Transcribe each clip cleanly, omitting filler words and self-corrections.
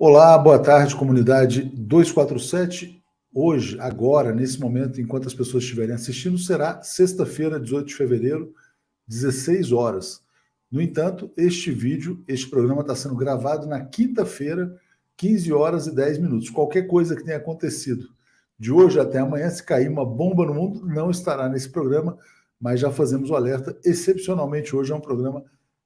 Olá, boa tarde, comunidade 247. Hoje, agora, nesse momento, enquanto as pessoas estiverem assistindo, será sexta-feira, 18 de fevereiro, 16 horas. No entanto, este programa está sendo gravado na quinta-feira, 15 horas e 10 minutos. Qualquer coisa que tenha acontecido de hoje até amanhã, se cair uma bomba no mundo, não estará nesse programa, mas já fazemos o alerta. Excepcionalmente, hoje é um programa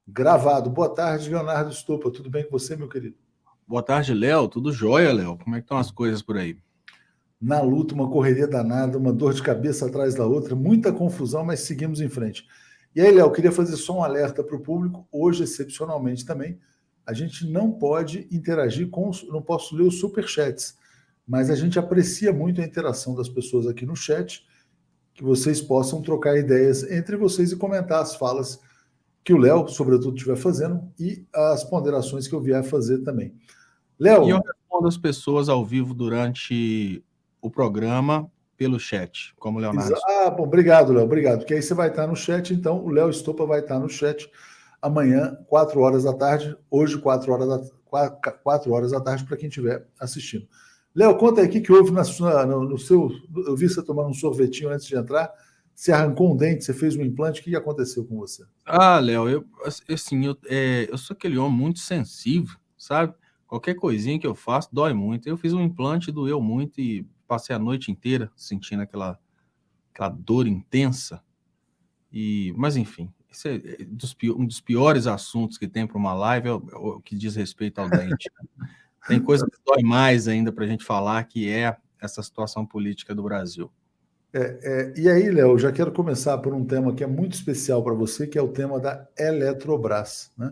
gravado. Boa tarde, Leonardo Estopa. Tudo bem com você, meu querido? Boa tarde, Léo. Tudo jóia, Léo? Como é que estão as coisas por aí? Na luta, uma correria danada, uma dor de cabeça atrás da outra, muita confusão, mas seguimos em frente. E aí, Léo, queria fazer só um alerta para o público, hoje, excepcionalmente também, a gente não pode interagir com, não posso ler os superchats, mas a gente aprecia muito a interação das pessoas aqui no chat, que vocês possam trocar ideias entre vocês e comentar as falas que o Léo, sobretudo, estiver fazendo e as ponderações que eu vier a fazer também. E eu Léo, respondo as pessoas ao vivo durante o programa pelo chat, como o Leonardo. Bom, obrigado, Léo, obrigado. Porque aí você vai estar no chat, então o Léo Estopa vai estar no chat amanhã, 4 horas da tarde, hoje, 4 horas da tarde, para quem estiver assistindo. Léo, conta aí o que houve no seu. Eu vi você tomando um sorvetinho antes de entrar. Você arrancou um dente, você fez um implante, o que aconteceu com você? Léo, eu sou aquele homem muito sensível, sabe? Qualquer coisinha que eu faço dói muito. Eu fiz um implante, doeu muito e passei a noite inteira sentindo aquela dor intensa. Mas enfim, isso um dos piores assuntos que tem para uma live é o que diz respeito ao dente. Tem coisa que dói mais ainda para a gente falar, que é essa situação política do Brasil. E aí, Léo, já quero começar por um tema que é muito especial para você, que é o tema da Eletrobras, né?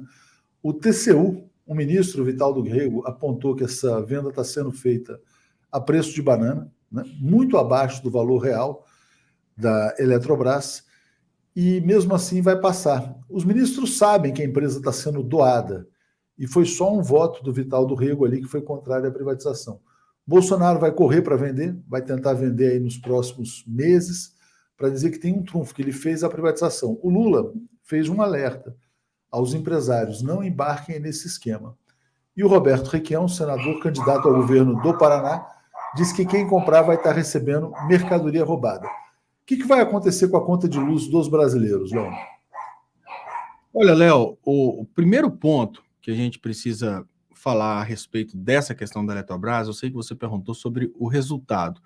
O TCU, o ministro Vital do Rego, apontou que essa venda está sendo feita a preço de banana, né, muito abaixo do valor real da Eletrobras, e mesmo assim vai passar. Os ministros sabem que a empresa está sendo doada, e foi só um voto do Vital do Rego ali que foi contrário à privatização. Bolsonaro vai correr para vender, vai tentar vender aí nos próximos meses, para dizer que tem um trunfo, que ele fez a privatização. O Lula fez um alerta aos empresários, não embarquem nesse esquema. E o Roberto Requião, senador candidato ao governo do Paraná, disse que quem comprar vai estar recebendo mercadoria roubada. O que vai acontecer com a conta de luz dos brasileiros, Léo? Olha, Léo, o primeiro ponto que a gente precisa falar a respeito dessa questão da Eletrobras, eu sei que você perguntou sobre o resultado,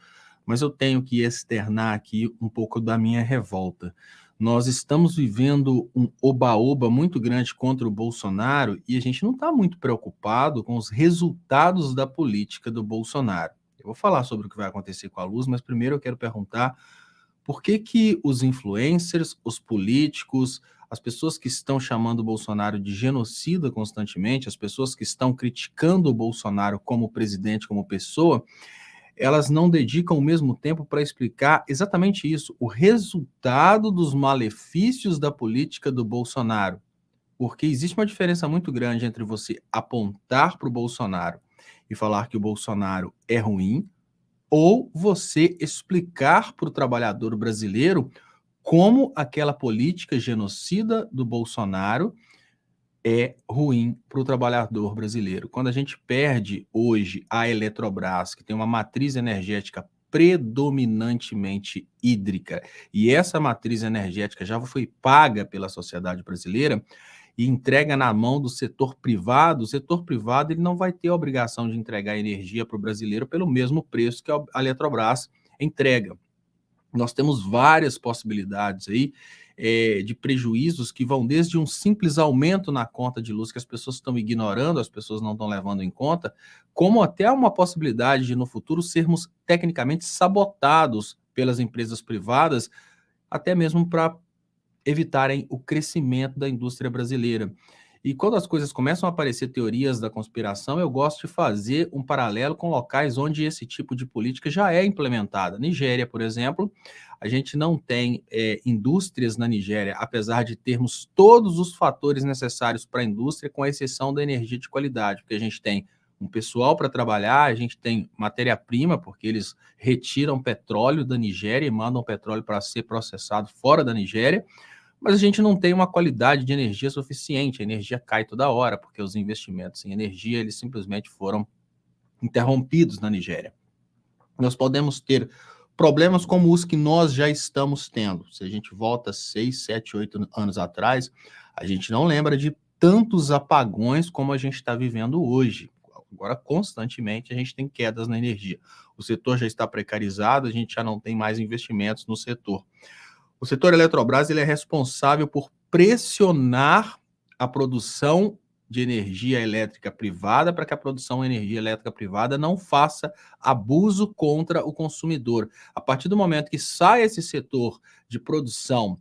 mas eu tenho que externar aqui um pouco da minha revolta. Nós estamos vivendo um oba-oba muito grande contra o Bolsonaro e a gente não está muito preocupado com os resultados da política do Bolsonaro. Eu vou falar sobre o que vai acontecer com a luz, mas primeiro eu quero perguntar por que os influencers, os políticos, as pessoas que estão chamando o Bolsonaro de genocida constantemente, as pessoas que estão criticando o Bolsonaro como presidente, como pessoa, elas não dedicam o mesmo tempo para explicar exatamente isso, o resultado dos malefícios da política do Bolsonaro. Porque existe uma diferença muito grande entre você apontar para o Bolsonaro e falar que o Bolsonaro é ruim, ou você explicar para o trabalhador brasileiro como aquela política genocida do Bolsonaro é ruim para o trabalhador brasileiro. Quando a gente perde hoje a Eletrobras, que tem uma matriz energética predominantemente hídrica, e essa matriz energética já foi paga pela sociedade brasileira e entrega na mão do setor privado, o setor privado ele não vai ter a obrigação de entregar energia para o brasileiro pelo mesmo preço que a Eletrobras entrega. Nós temos várias possibilidades aí de prejuízos que vão desde um simples aumento na conta de luz que as pessoas estão ignorando, as pessoas não estão levando em conta, como até uma possibilidade de no futuro sermos tecnicamente sabotados pelas empresas privadas, até mesmo para evitarem o crescimento da indústria brasileira. E quando as coisas começam a aparecer teorias da conspiração, eu gosto de fazer um paralelo com locais onde esse tipo de política já é implementada. Nigéria, por exemplo, a gente não tem indústrias na Nigéria, apesar de termos todos os fatores necessários para a indústria, com exceção da energia de qualidade, porque a gente tem um pessoal para trabalhar, a gente tem matéria-prima, porque eles retiram petróleo da Nigéria e mandam petróleo para ser processado fora da Nigéria, mas a gente não tem uma qualidade de energia suficiente, a energia cai toda hora, porque os investimentos em energia, eles simplesmente foram interrompidos na Nigéria. Nós podemos ter problemas como os que nós já estamos tendo. Se a gente volta 6, 7, 8 anos atrás, a gente não lembra de tantos apagões como a gente está vivendo hoje. Agora, constantemente, a gente tem quedas na energia. O setor já está precarizado, a gente já não tem mais investimentos no setor. O setor Eletrobras ele é responsável por pressionar a produção de energia elétrica privada para que a produção de energia elétrica privada não faça abuso contra o consumidor. A partir do momento que sai esse setor de produção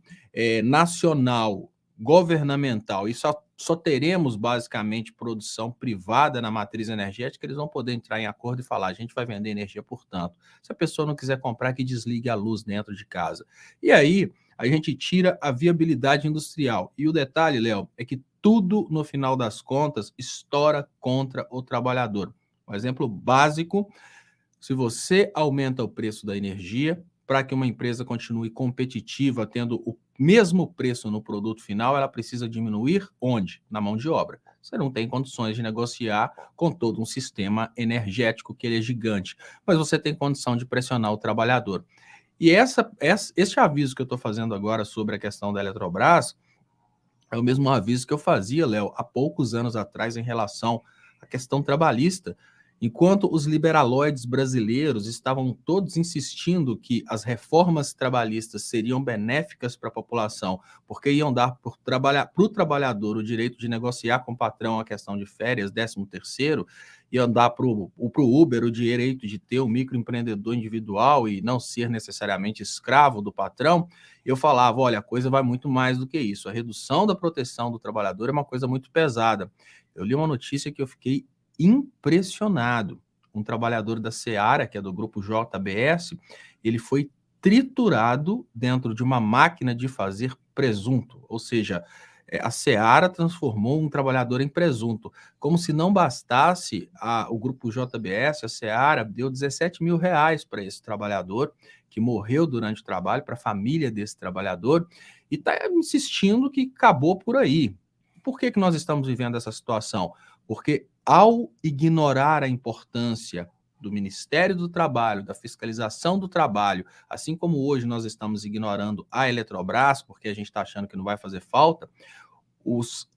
nacional, governamental, e só teremos basicamente produção privada na matriz energética, eles vão poder entrar em acordo e falar, a gente vai vender energia por tanto. Se a pessoa não quiser comprar, que desligue a luz dentro de casa. E aí, a gente tira a viabilidade industrial. E o detalhe, Léo, é que tudo, no final das contas, estoura contra o trabalhador. Um exemplo básico, se você aumenta o preço da energia, para que uma empresa continue competitiva, tendo o mesmo preço no produto final, ela precisa diminuir onde? Na mão de obra. Você não tem condições de negociar com todo um sistema energético que ele é gigante, mas você tem condição de pressionar o trabalhador. E esse aviso que eu estou fazendo agora sobre a questão da Eletrobras é o mesmo aviso que eu fazia, Léo, há poucos anos atrás em relação à questão trabalhista. Enquanto os liberaloides brasileiros estavam todos insistindo que as reformas trabalhistas seriam benéficas para a população, porque iam dar para o trabalhador o direito de negociar com o patrão a questão de férias, 13º, iam dar para o Uber o direito de ter um microempreendedor individual e não ser necessariamente escravo do patrão, eu falava, olha, a coisa vai muito mais do que isso. A redução da proteção do trabalhador é uma coisa muito pesada. Eu li uma notícia que eu fiquei impressionado. Um trabalhador da Seara, que é do grupo JBS, ele foi triturado dentro de uma máquina de fazer presunto, ou seja, a Seara transformou um trabalhador em presunto. Como se não bastasse, o grupo JBS, a Seara, deu R$17 mil para esse trabalhador, que morreu durante o trabalho, para a família desse trabalhador, e está insistindo que acabou por aí. Por que nós estamos vivendo essa situação? Porque ao ignorar a importância do Ministério do Trabalho, da fiscalização do trabalho, assim como hoje nós estamos ignorando a Eletrobras, porque a gente está achando que não vai fazer falta,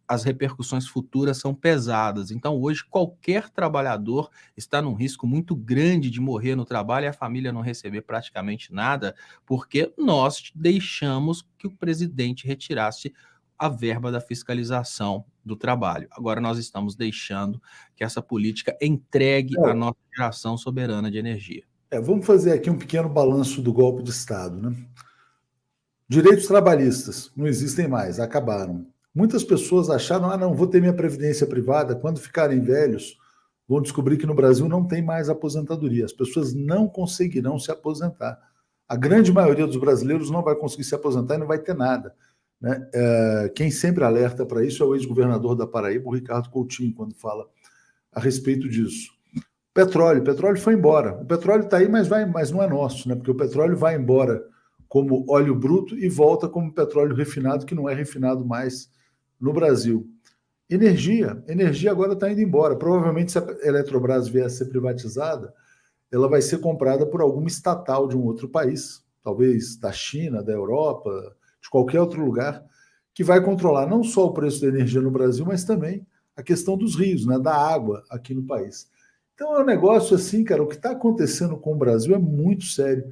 as repercussões futuras são pesadas. Então, hoje, qualquer trabalhador está num risco muito grande de morrer no trabalho e a família não receber praticamente nada, porque nós deixamos que o presidente retirasse a verba da fiscalização do trabalho. Agora nós estamos deixando que essa política entregue a nossa geração soberana de energia. Vamos fazer aqui um pequeno balanço do golpe de Estado, né? Direitos trabalhistas não existem mais, acabaram. Muitas pessoas acharam, não, vou ter minha previdência privada, quando ficarem velhos, vão descobrir que no Brasil não tem mais aposentadoria. As pessoas não conseguirão se aposentar. A grande maioria dos brasileiros não vai conseguir se aposentar e não vai ter nada. Né? Quem sempre alerta para isso é o ex-governador da Paraíba, o Ricardo Coutinho, quando fala a respeito disso. Petróleo foi embora. O petróleo está aí, mas não é nosso, né? Porque o petróleo vai embora como óleo bruto e volta como petróleo refinado, que não é refinado mais no Brasil. Energia agora está indo embora. Provavelmente, se a Eletrobras vier a ser privatizada, ela vai ser comprada por alguma estatal de um outro país, talvez da China, da Europa, de qualquer outro lugar, que vai controlar não só o preço da energia no Brasil, mas também a questão dos rios, né, da água aqui no país. Então é um negócio assim, cara, o que está acontecendo com o Brasil é muito sério.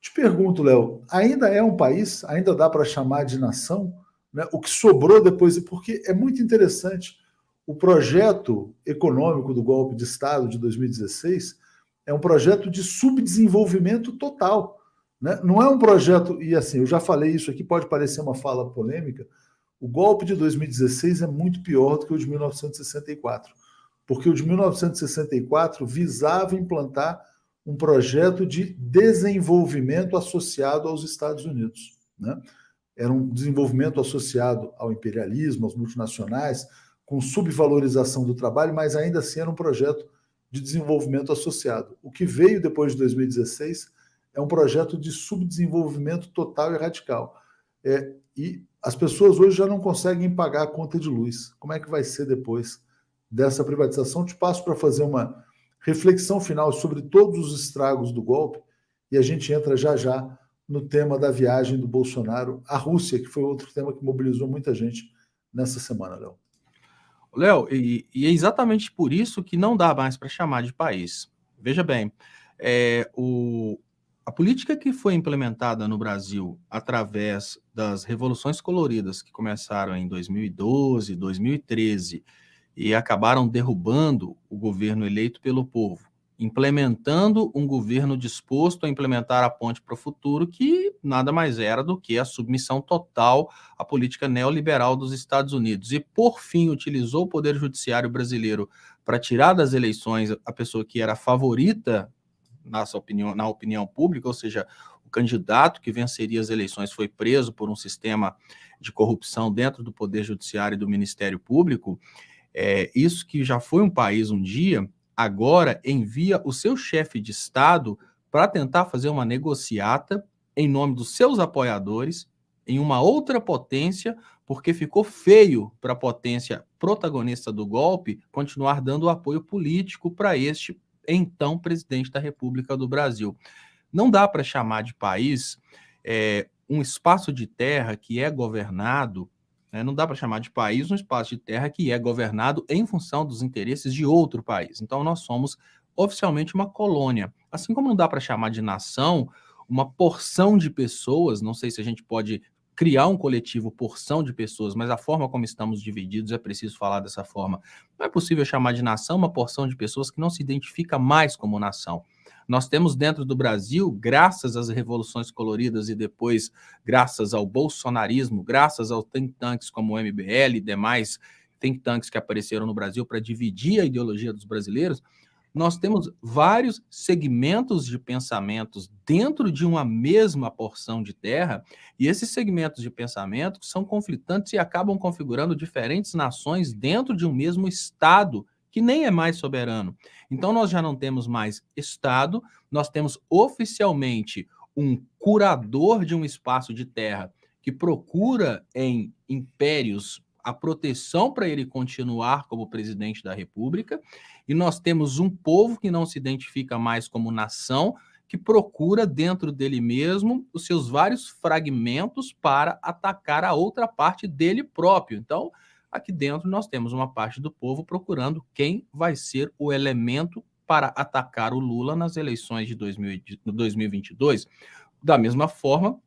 Te pergunto, Léo, ainda é um país? Ainda dá para chamar de nação? Né? O que sobrou depois, porque é muito interessante, o projeto econômico do golpe de Estado de 2016 é um projeto de subdesenvolvimento total. Né? Não é um projeto, e assim, eu já falei isso aqui, pode parecer uma fala polêmica, o golpe de 2016 é muito pior do que o de 1964, porque o de 1964 visava implantar um projeto de desenvolvimento associado aos Estados Unidos. Né? Era um desenvolvimento associado ao imperialismo, aos multinacionais, com subvalorização do trabalho, mas ainda assim era um projeto de desenvolvimento associado. O que veio depois de 2016 é um projeto de subdesenvolvimento total e radical. E as pessoas hoje já não conseguem pagar a conta de luz. Como é que vai ser depois dessa privatização? Te passo para fazer uma reflexão final sobre todos os estragos do golpe, e a gente entra já já no tema da viagem do Bolsonaro à Rússia, que foi outro tema que mobilizou muita gente nessa semana, Léo. Léo, e é exatamente por isso que não dá mais para chamar de país. Veja bem, a política que foi implementada no Brasil através das revoluções coloridas que começaram em 2012, 2013 e acabaram derrubando o governo eleito pelo povo, implementando um governo disposto a implementar a ponte para o futuro, que nada mais era do que a submissão total à política neoliberal dos Estados Unidos. E, por fim, utilizou o Poder Judiciário brasileiro para tirar das eleições a pessoa que era favorita na opinião pública, ou seja, o candidato que venceria as eleições foi preso por um sistema de corrupção dentro do Poder Judiciário e do Ministério Público. Isso que já foi um país um dia, agora envia o seu chefe de Estado para tentar fazer uma negociata em nome dos seus apoiadores em uma outra potência, porque ficou feio para a potência protagonista do golpe continuar dando apoio político para este então presidente da República do Brasil. Não dá para chamar de país um espaço de terra que é governado, não dá para chamar de país um espaço de terra que é governado em função dos interesses de outro país. Então, nós somos oficialmente uma colônia. Assim como não dá para chamar de nação uma porção de pessoas, não sei se a gente pode criar um coletivo porção de pessoas, mas a forma como estamos divididos é preciso falar dessa forma. Não é possível chamar de nação uma porção de pessoas que não se identifica mais como nação. Nós temos dentro do Brasil, graças às revoluções coloridas e depois graças ao bolsonarismo, graças aos think tanks como o MBL e demais think tanks que apareceram no Brasil para dividir a ideologia dos brasileiros, nós temos vários segmentos de pensamentos dentro de uma mesma porção de terra, e esses segmentos de pensamento são conflitantes e acabam configurando diferentes nações dentro de um mesmo Estado, que nem é mais soberano. Então, nós já não temos mais Estado, nós temos oficialmente um curador de um espaço de terra que procura em impérios a proteção para ele continuar como presidente da República, e nós temos um povo que não se identifica mais como nação, que procura dentro dele mesmo os seus vários fragmentos para atacar a outra parte dele próprio. Então, aqui dentro nós temos uma parte do povo procurando quem vai ser o elemento para atacar o Lula nas eleições de 2022. Da mesma forma,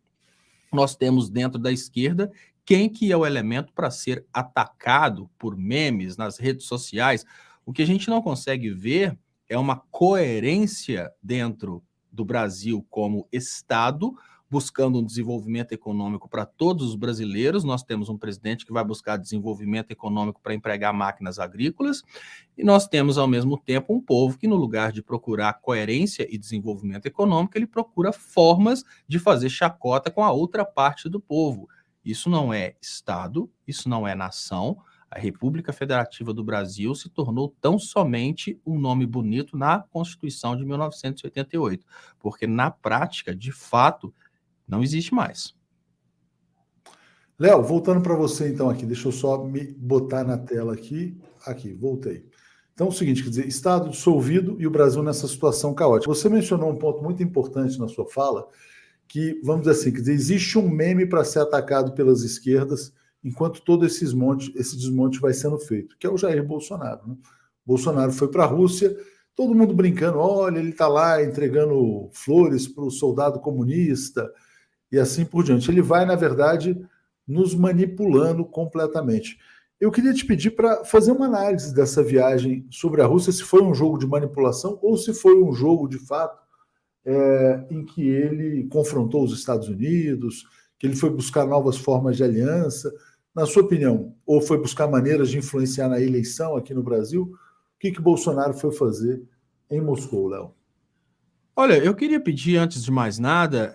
nós temos dentro da esquerda quem que é o elemento para ser atacado por memes nas redes sociais. O que a gente não consegue ver é uma coerência dentro do Brasil como Estado, buscando um desenvolvimento econômico para todos os brasileiros. Nós temos um presidente que vai buscar desenvolvimento econômico para empregar máquinas agrícolas, e nós temos, ao mesmo tempo, um povo que, no lugar de procurar coerência e desenvolvimento econômico, ele procura formas de fazer chacota com a outra parte do povo. Isso não é Estado, isso não é nação. A República Federativa do Brasil se tornou tão somente um nome bonito na Constituição de 1988, porque na prática, de fato, não existe mais. Léo, voltando para você então aqui, deixa eu só me botar na tela aqui. Aqui, voltei. Então é o seguinte, quer dizer, Estado dissolvido e o Brasil nessa situação caótica. Você mencionou um ponto muito importante na sua fala, que, vamos dizer assim, quer dizer, existe um meme para ser atacado pelas esquerdas enquanto todo esse desmonte vai sendo feito, que é o Jair Bolsonaro. Né? Bolsonaro foi para a Rússia, todo mundo brincando, olha, ele está lá entregando flores para o soldado comunista e assim por diante. Ele vai, na verdade, nos manipulando completamente. Eu queria te pedir para fazer uma análise dessa viagem sobre a Rússia, se foi um jogo de manipulação ou se foi um jogo, de fato, em que ele confrontou os Estados Unidos, que ele foi buscar novas formas de aliança. Na sua opinião, ou foi buscar maneiras de influenciar na eleição aqui no Brasil? O que Bolsonaro foi fazer em Moscou, Léo? Olha, eu queria pedir, antes de mais nada,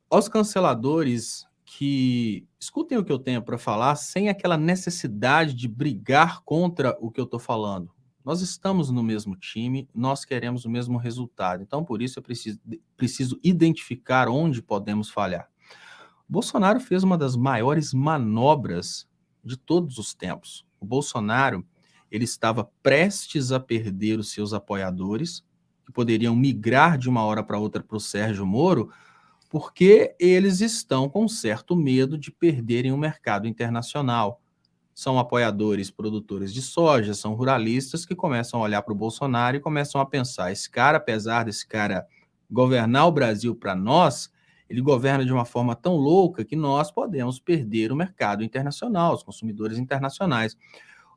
aos canceladores que escutem o que eu tenho para falar sem aquela necessidade de brigar contra o que eu estou falando. Nós estamos no mesmo time, nós queremos o mesmo resultado. Então, por isso, eu preciso identificar onde podemos falhar. Bolsonaro fez uma das maiores manobras de todos os tempos. O Bolsonaro, ele estava prestes a perder os seus apoiadores, que poderiam migrar de uma hora para outra para o Sérgio Moro, porque eles estão com certo medo de perderem o mercado internacional. São apoiadores, produtores de soja, são ruralistas que começam a olhar para o Bolsonaro e começam a pensar, esse cara, apesar desse cara governar o Brasil para nós, ele governa de uma forma tão louca que nós podemos perder o mercado internacional, os consumidores internacionais.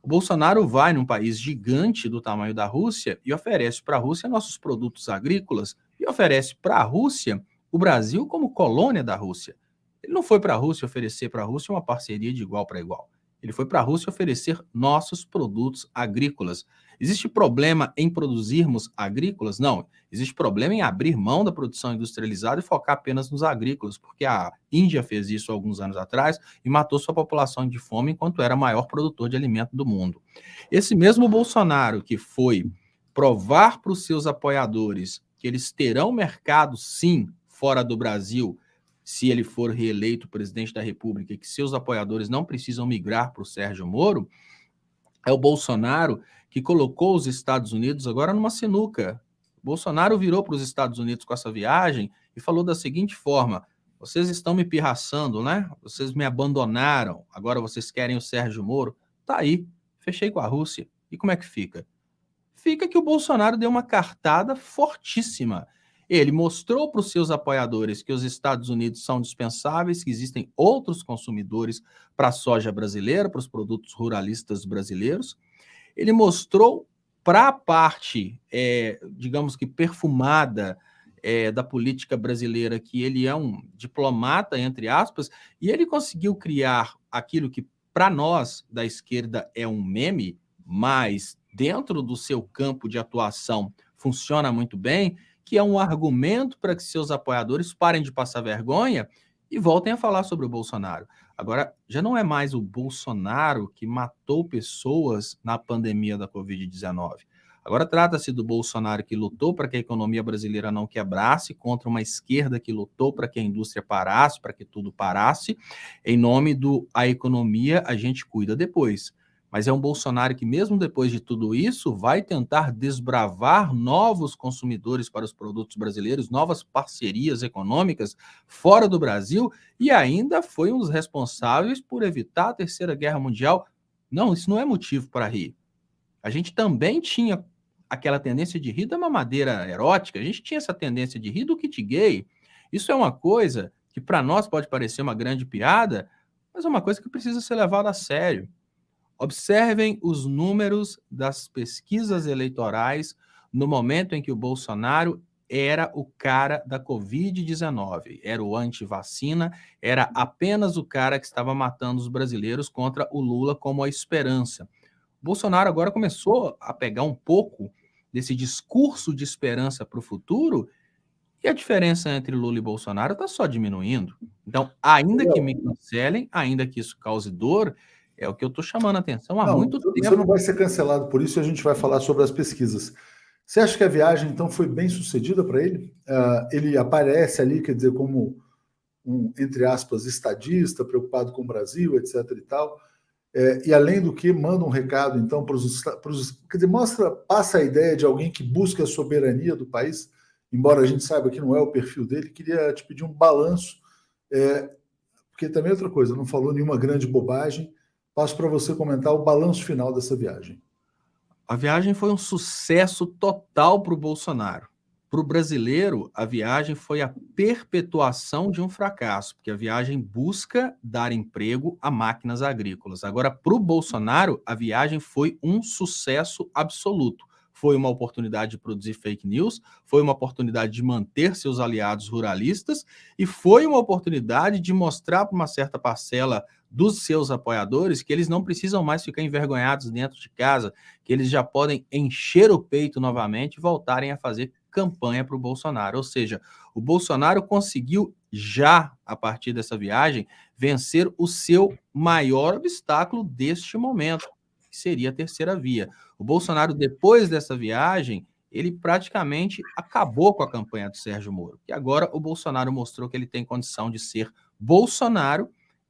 O Bolsonaro vai num país gigante do tamanho da Rússia e oferece para a Rússia nossos produtos agrícolas e oferece para a Rússia o Brasil como colônia da Rússia. Ele não foi para a Rússia oferecer para a Rússia uma parceria de igual para igual. Ele foi para a Rússia oferecer nossos produtos agrícolas. Existe problema em produzirmos agrícolas? Não. Existe problema em abrir mão da produção industrializada e focar apenas nos agrícolas, porque a Índia fez isso alguns anos atrás e matou sua população de fome enquanto era o maior produtor de alimento do mundo. Esse mesmo Bolsonaro que foi provar para os seus apoiadores que eles terão mercado, sim, fora do Brasil, se ele for reeleito presidente da República, e que seus apoiadores não precisam migrar para o Sérgio Moro, é o Bolsonaro que colocou os Estados Unidos agora numa sinuca. Bolsonaro virou para os Estados Unidos com essa viagem e falou da seguinte forma: vocês estão me pirraçando, né? Vocês me abandonaram, agora vocês querem o Sérgio Moro. Tá aí, fechei com a Rússia. E como é que fica? Fica que o Bolsonaro deu uma cartada fortíssima. Ele mostrou para os seus apoiadores que os Estados Unidos são dispensáveis, que existem outros consumidores para a soja brasileira, para os produtos ruralistas brasileiros. Ele mostrou para a parte, digamos que perfumada, da política brasileira, que ele é um diplomata, entre aspas, e ele conseguiu criar aquilo que para nós da esquerda é um meme, mas dentro do seu campo de atuação funciona muito bem, que é um argumento para que seus apoiadores parem de passar vergonha e voltem a falar sobre o Bolsonaro. Agora, já não é mais o Bolsonaro que matou pessoas na pandemia da Covid-19. Agora trata-se do Bolsonaro que lutou para que a economia brasileira não quebrasse, contra uma esquerda que lutou para que a indústria parasse, para que tudo parasse, em nome do a economia a gente cuida depois. Mas é um Bolsonaro que, mesmo depois de tudo isso, vai tentar desbravar novos consumidores para os produtos brasileiros, novas parcerias econômicas fora do Brasil, e ainda foi um dos responsáveis por evitar a Terceira Guerra Mundial. Não, isso não é motivo para rir. A gente também tinha aquela tendência de rir da mamadeira erótica, a gente tinha essa tendência de rir do kit gay. Isso é uma coisa que para nós pode parecer uma grande piada, mas é uma coisa que precisa ser levada a sério. Observem os números das pesquisas eleitorais no momento em que o Bolsonaro era o cara da Covid-19, era o anti-vacina, era apenas o cara que estava matando os brasileiros contra o Lula como a esperança. O Bolsonaro agora começou a pegar um pouco desse discurso de esperança para o futuro e a diferença entre Lula e Bolsonaro está só diminuindo. Então, ainda que me cancelem, ainda que isso cause dor, é o que eu estou chamando a atenção há muito tempo. Você não vai ser cancelado por isso, e a gente vai falar sobre as pesquisas. Você acha que a viagem, então, foi bem sucedida para ele? Ele aparece ali, quer dizer, como um, entre aspas, estadista, preocupado com o Brasil, etc. e tal. E além do que, manda um recado, então, para os. Quer dizer, passa a ideia de alguém que busca a soberania do país, embora a gente saiba que não é o perfil dele. Queria te pedir um balanço, porque também é outra coisa, não falou nenhuma grande bobagem. Passo para você comentar o balanço final dessa viagem. A viagem foi um sucesso total para o Bolsonaro. Para o brasileiro, a viagem foi a perpetuação de um fracasso, porque a viagem busca dar emprego a máquinas agrícolas. Agora, para o Bolsonaro, a viagem foi um sucesso absoluto. Foi uma oportunidade de produzir fake news, foi uma oportunidade de manter seus aliados ruralistas e foi uma oportunidade de mostrar para uma certa parcela dos seus apoiadores que eles não precisam mais ficar envergonhados dentro de casa, que eles já podem encher o peito novamente e voltarem a fazer campanha para o Bolsonaro. Ou seja, o Bolsonaro conseguiu já, a partir dessa viagem, vencer o seu maior obstáculo deste momento, que seria a terceira via. O Bolsonaro, depois dessa viagem, ele praticamente acabou com a campanha do Sérgio Moro. E agora o Bolsonaro mostrou que ele tem condição de ser Bolsonaro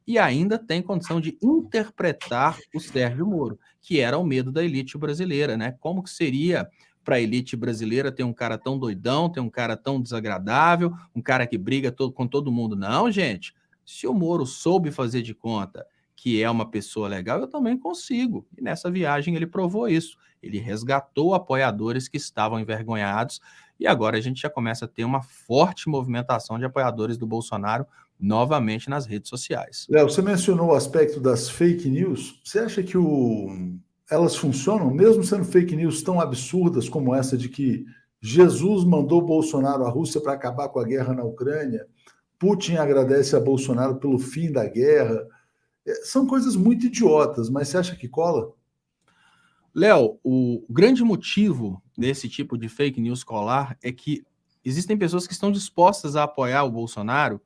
e ainda tem condição de interpretar o Sérgio Moro, que era o medo da elite brasileira, né? Como que seria para a elite brasileira ter um cara tão doidão, ter um cara tão desagradável, um cara que briga com todo mundo? Não, gente. Se o Moro soube fazer de conta que é uma pessoa legal, eu também consigo. E nessa viagem ele provou isso. Ele resgatou apoiadores que estavam envergonhados e agora a gente já começa a ter uma forte movimentação de apoiadores do Bolsonaro novamente nas redes sociais. Léo, você mencionou o aspecto das fake news. Você acha que elas funcionam, mesmo sendo fake news tão absurdas como essa de que Jesus mandou Bolsonaro à Rússia para acabar com a guerra na Ucrânia, Putin agradece a Bolsonaro pelo fim da guerra? São coisas muito idiotas, mas você acha que cola? Léo, o grande motivo desse tipo de fake news colar é que existem pessoas que estão dispostas a apoiar o Bolsonaro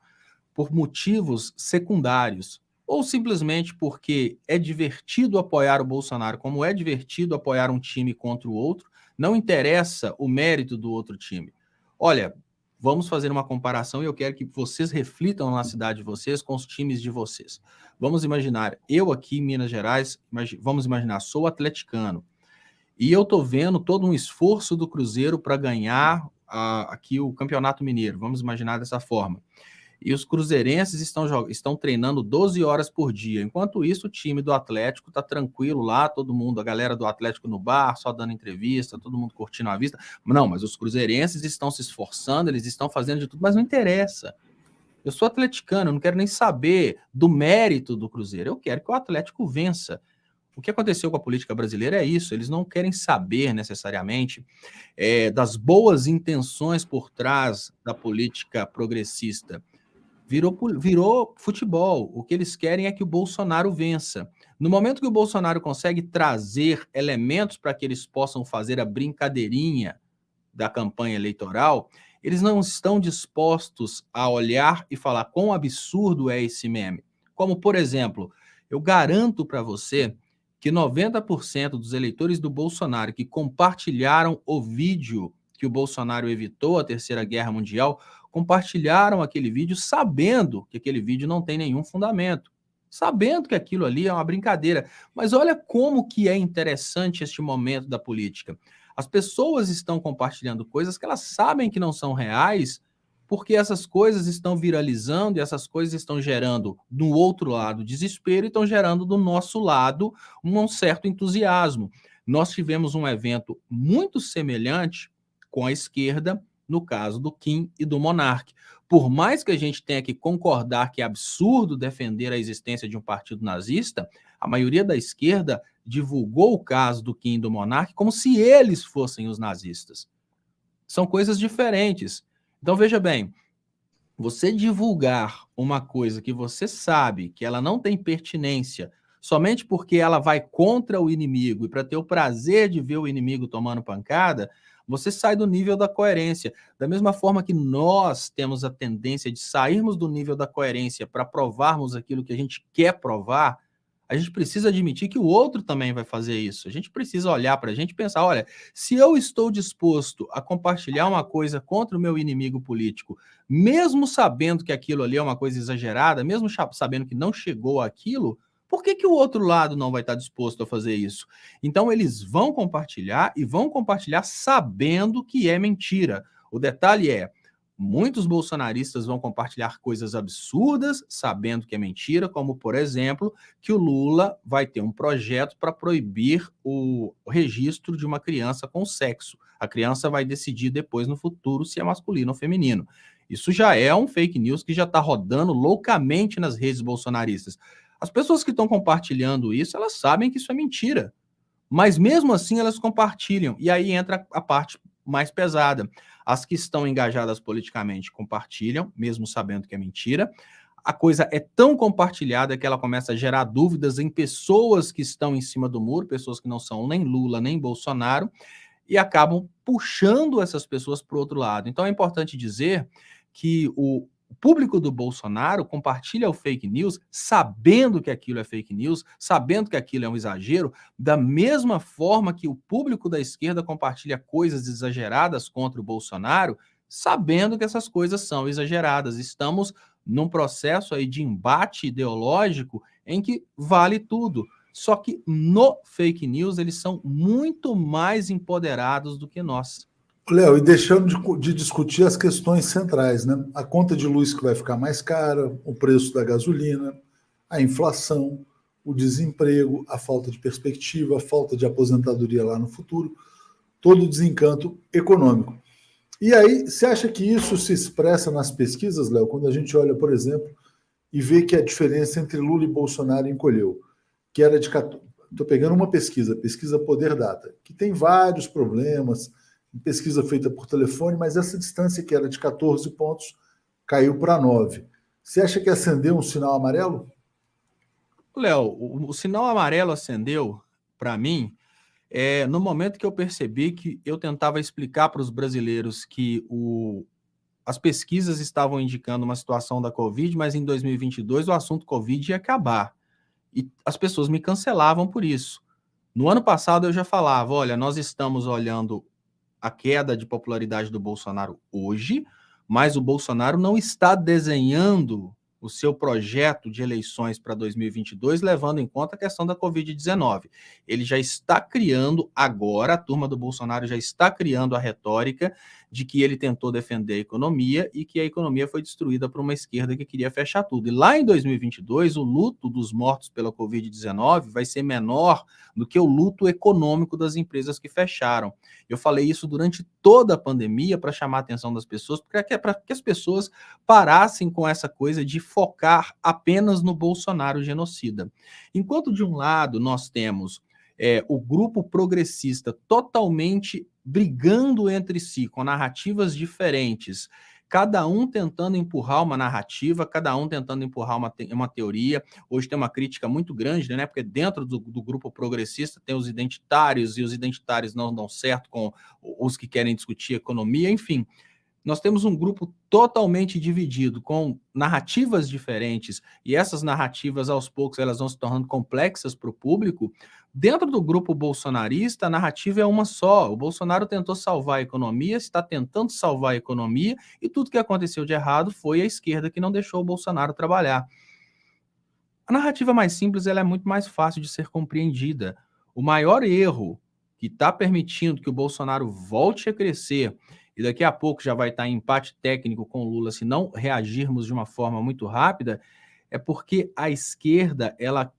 por motivos secundários, ou simplesmente porque é divertido apoiar o Bolsonaro, como é divertido apoiar um time contra o outro, não interessa o mérito do outro time. Olha, vamos fazer uma comparação e eu quero que vocês reflitam na cidade de vocês com os times de vocês. Vamos imaginar, eu aqui em Minas Gerais, vamos imaginar, sou atleticano, e eu tô vendo todo um esforço do Cruzeiro para ganhar aqui o Campeonato Mineiro, vamos imaginar dessa forma. E os cruzeirenses estão treinando 12 horas por dia. Enquanto isso, o time do Atlético está tranquilo lá, todo mundo, a galera do Atlético no bar, só dando entrevista, todo mundo curtindo a vista. Não, mas os cruzeirenses estão se esforçando, eles estão fazendo de tudo, mas não interessa. Eu sou atleticano, eu não quero nem saber do mérito do Cruzeiro, eu quero que o Atlético vença. O que aconteceu com a política brasileira é isso, eles não querem saber necessariamente das boas intenções por trás da política progressista. Virou futebol. O que eles querem é que o Bolsonaro vença. No momento que o Bolsonaro consegue trazer elementos para que eles possam fazer a brincadeirinha da campanha eleitoral, eles não estão dispostos a olhar e falar quão absurdo é esse meme. Como, por exemplo, eu garanto para você que 90% dos eleitores do Bolsonaro que compartilharam o vídeo que o Bolsonaro evitou a Terceira Guerra Mundial, compartilharam aquele vídeo sabendo que aquele vídeo não tem nenhum fundamento, sabendo que aquilo ali é uma brincadeira. Mas olha como que é interessante este momento da política. As pessoas estão compartilhando coisas que elas sabem que não são reais, porque essas coisas estão viralizando e essas coisas estão gerando, do outro lado, desespero e estão gerando do nosso lado um certo entusiasmo. Nós tivemos um evento muito semelhante com a esquerda, no caso do Kim e do Monark. Por mais que a gente tenha que concordar que é absurdo defender a existência de um partido nazista, a maioria da esquerda divulgou o caso do Kim e do Monark como se eles fossem os nazistas. São coisas diferentes. Então, veja bem, você divulgar uma coisa que você sabe que ela não tem pertinência somente porque ela vai contra o inimigo e para ter o prazer de ver o inimigo tomando pancada, você sai do nível da coerência. Da mesma forma que nós temos a tendência de sairmos do nível da coerência para provarmos aquilo que a gente quer provar, a gente precisa admitir que o outro também vai fazer isso. A gente precisa olhar para a gente e pensar, olha, se eu estou disposto a compartilhar uma coisa contra o meu inimigo político, mesmo sabendo que aquilo ali é uma coisa exagerada, mesmo sabendo que não chegou àquilo, por que, que o outro lado não vai estar disposto a fazer isso? Então, eles vão compartilhar e vão compartilhar sabendo que é mentira. O detalhe é, muitos bolsonaristas vão compartilhar coisas absurdas, sabendo que é mentira, como, por exemplo, que o Lula vai ter um projeto para proibir o registro de uma criança com sexo. A criança vai decidir depois, no futuro, se é masculino ou feminino. Isso já é um fake news que já está rodando loucamente nas redes bolsonaristas. As pessoas que estão compartilhando isso, elas sabem que isso é mentira. Mas mesmo assim elas compartilham. E aí entra a parte mais pesada. As que estão engajadas politicamente compartilham, mesmo sabendo que é mentira. A coisa é tão compartilhada que ela começa a gerar dúvidas em pessoas que estão em cima do muro, pessoas que não são nem Lula, nem Bolsonaro, e acabam puxando essas pessoas para o outro lado. Então é importante dizer que o público do Bolsonaro compartilha o fake news sabendo que aquilo é fake news, sabendo que aquilo é um exagero, da mesma forma que o público da esquerda compartilha coisas exageradas contra o Bolsonaro, sabendo que essas coisas são exageradas. Estamos num processo aí de embate ideológico em que vale tudo. Só que no fake news eles são muito mais empoderados do que nós. Léo, e deixando de discutir as questões centrais, né? A conta de luz que vai ficar mais cara, o preço da gasolina, a inflação, o desemprego, a falta de perspectiva, a falta de aposentadoria lá no futuro, todo o desencanto econômico. E aí, você acha que isso se expressa nas pesquisas, Léo, quando a gente olha, por exemplo, e vê que a diferença entre Lula e Bolsonaro encolheu, que era de 14. Estou pegando uma pesquisa Poder Data, que tem vários problemas, pesquisa feita por telefone, mas essa distância que era de 14 pontos caiu para 9. Você acha que acendeu um sinal amarelo? Léo, o sinal amarelo acendeu para mim no momento que eu percebi que eu tentava explicar para os brasileiros que as pesquisas estavam indicando uma situação da Covid, mas em 2022 o assunto Covid ia acabar. E as pessoas me cancelavam por isso. No ano passado eu já falava, olha, nós estamos olhando a queda de popularidade do Bolsonaro hoje, mas o Bolsonaro não está desenhando o seu projeto de eleições para 2022, levando em conta a questão da Covid-19. Ele já está criando agora, a turma do Bolsonaro já está criando a retórica de que ele tentou defender a economia e que a economia foi destruída por uma esquerda que queria fechar tudo. E lá em 2022, o luto dos mortos pela Covid-19 vai ser menor do que o luto econômico das empresas que fecharam. Eu falei isso durante toda a pandemia para chamar a atenção das pessoas, para que as pessoas parassem com essa coisa de focar apenas no Bolsonaro genocida. Enquanto de um lado nós temos o grupo progressista totalmente brigando entre si, com narrativas diferentes, cada um tentando empurrar uma narrativa, cada um tentando empurrar uma teoria. Hoje tem uma crítica muito grande, né? Porque dentro do grupo progressista tem os identitários, e os identitários não dão certo com os que querem discutir economia, enfim. Nós temos um grupo totalmente dividido, com narrativas diferentes, e essas narrativas, aos poucos, elas vão se tornando complexas para o público. Dentro do grupo bolsonarista, a narrativa é uma só. O Bolsonaro tentou salvar a economia, está tentando salvar a economia, e tudo que aconteceu de errado foi a esquerda que não deixou o Bolsonaro trabalhar. A narrativa mais simples, ela é muito mais fácil de ser compreendida. O maior erro que está permitindo que o Bolsonaro volte a crescer, e daqui a pouco já vai estar em empate técnico com o Lula, se não reagirmos de uma forma muito rápida, é porque a esquerda, ela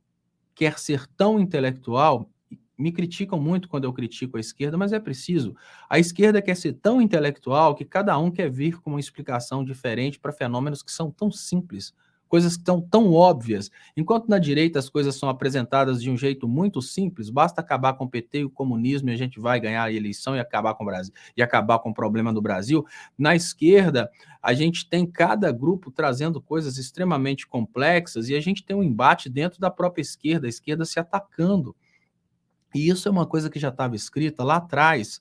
quer ser tão intelectual. Me criticam muito quando eu critico a esquerda, mas é preciso. A esquerda quer ser tão intelectual que cada um quer vir com uma explicação diferente para fenômenos que são tão simples, coisas que estão tão óbvias. Enquanto na direita as coisas são apresentadas de um jeito muito simples, basta acabar com o PT e o comunismo e a gente vai ganhar a eleição e acabar com o Brasil, e acabar com o problema do Brasil. Na esquerda, a gente tem cada grupo trazendo coisas extremamente complexas e a gente tem um embate dentro da própria esquerda, a esquerda se atacando. E isso é uma coisa que já estava escrita lá atrás,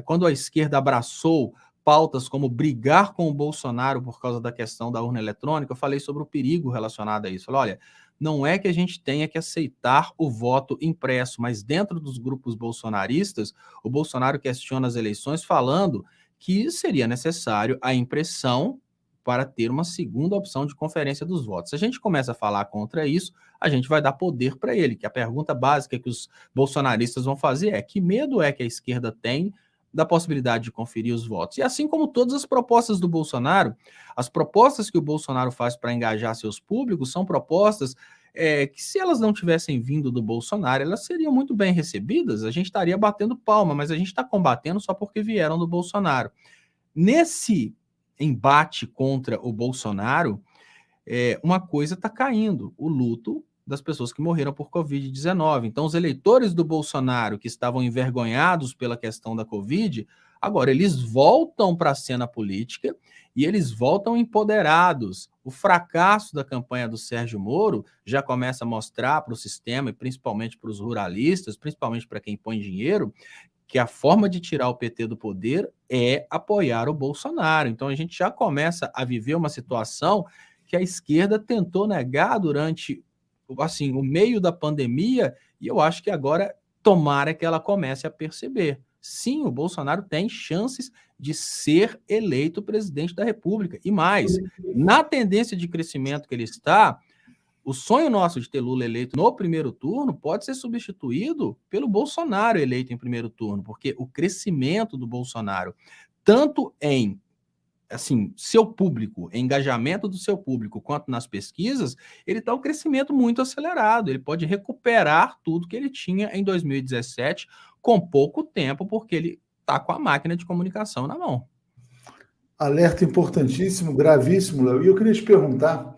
quando a esquerda abraçou pautas como brigar com o Bolsonaro por causa da questão da urna eletrônica. Eu falei sobre o perigo relacionado a isso. Falei, olha, não é que a gente tenha que aceitar o voto impresso, mas dentro dos grupos bolsonaristas, o Bolsonaro questiona as eleições falando que seria necessário a impressão para ter uma segunda opção de conferência dos votos. Se a gente começa a falar contra isso, a gente vai dar poder para ele, que a pergunta básica que os bolsonaristas vão fazer é: que medo é que a esquerda tem da possibilidade de conferir os votos? E assim como todas as propostas do Bolsonaro, as propostas que o Bolsonaro faz para engajar seus públicos são propostas que, se elas não tivessem vindo do Bolsonaro, elas seriam muito bem recebidas, a gente estaria batendo palma, mas a gente está combatendo só porque vieram do Bolsonaro. Nesse embate contra o Bolsonaro, uma coisa está caindo: o luto das pessoas que morreram por Covid-19. Então, os eleitores do Bolsonaro, que estavam envergonhados pela questão da Covid, agora eles voltam para a cena política e eles voltam empoderados. O fracasso da campanha do Sérgio Moro já começa a mostrar para o sistema, e principalmente para os ruralistas, principalmente para quem põe dinheiro, que a forma de tirar o PT do poder é apoiar o Bolsonaro. Então, a gente já começa a viver uma situação que a esquerda tentou negar durante o meio da pandemia, e eu acho que agora tomara que ela comece a perceber. sim, o Bolsonaro tem chances de ser eleito presidente da República. E mais, na tendência de crescimento que ele está, o sonho nosso de ter Lula eleito no primeiro turno pode ser substituído pelo Bolsonaro eleito em primeiro turno, porque o crescimento do Bolsonaro, tanto em seu público, engajamento do seu público, quanto nas pesquisas, ele está um crescimento muito acelerado. Ele pode recuperar tudo que ele tinha em 2017 com pouco tempo, porque ele está com a máquina de comunicação na mão. Alerta importantíssimo, gravíssimo, Léo. E eu queria te perguntar,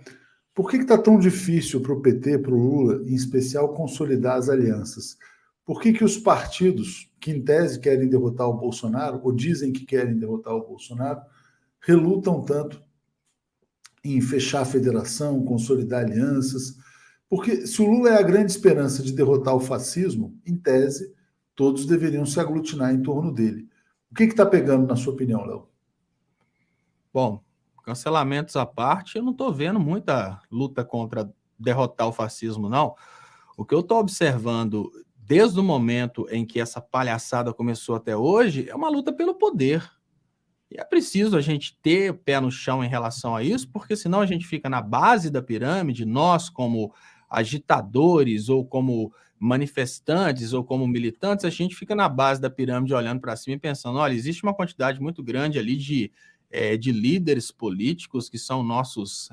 por que está tão difícil para o PT, para o Lula, em especial, consolidar as alianças? Por que os partidos, que em tese querem derrotar o Bolsonaro, ou dizem que querem derrotar o Bolsonaro, relutam tanto em fechar a federação, consolidar alianças? Porque se o Lula é a grande esperança de derrotar o fascismo, em tese, todos deveriam se aglutinar em torno dele. O que está pegando, na sua opinião, Léo? Bom, cancelamentos à parte, eu não estou vendo muita luta contra derrotar o fascismo, não. O que eu estou observando desde o momento em que essa palhaçada começou até hoje é uma luta pelo poder. E é preciso a gente ter o pé no chão em relação a isso, porque senão a gente fica na base da pirâmide, nós como agitadores ou como manifestantes ou como militantes, a gente fica na base da pirâmide olhando para cima e pensando, olha, existe uma quantidade muito grande ali de líderes políticos que são nossos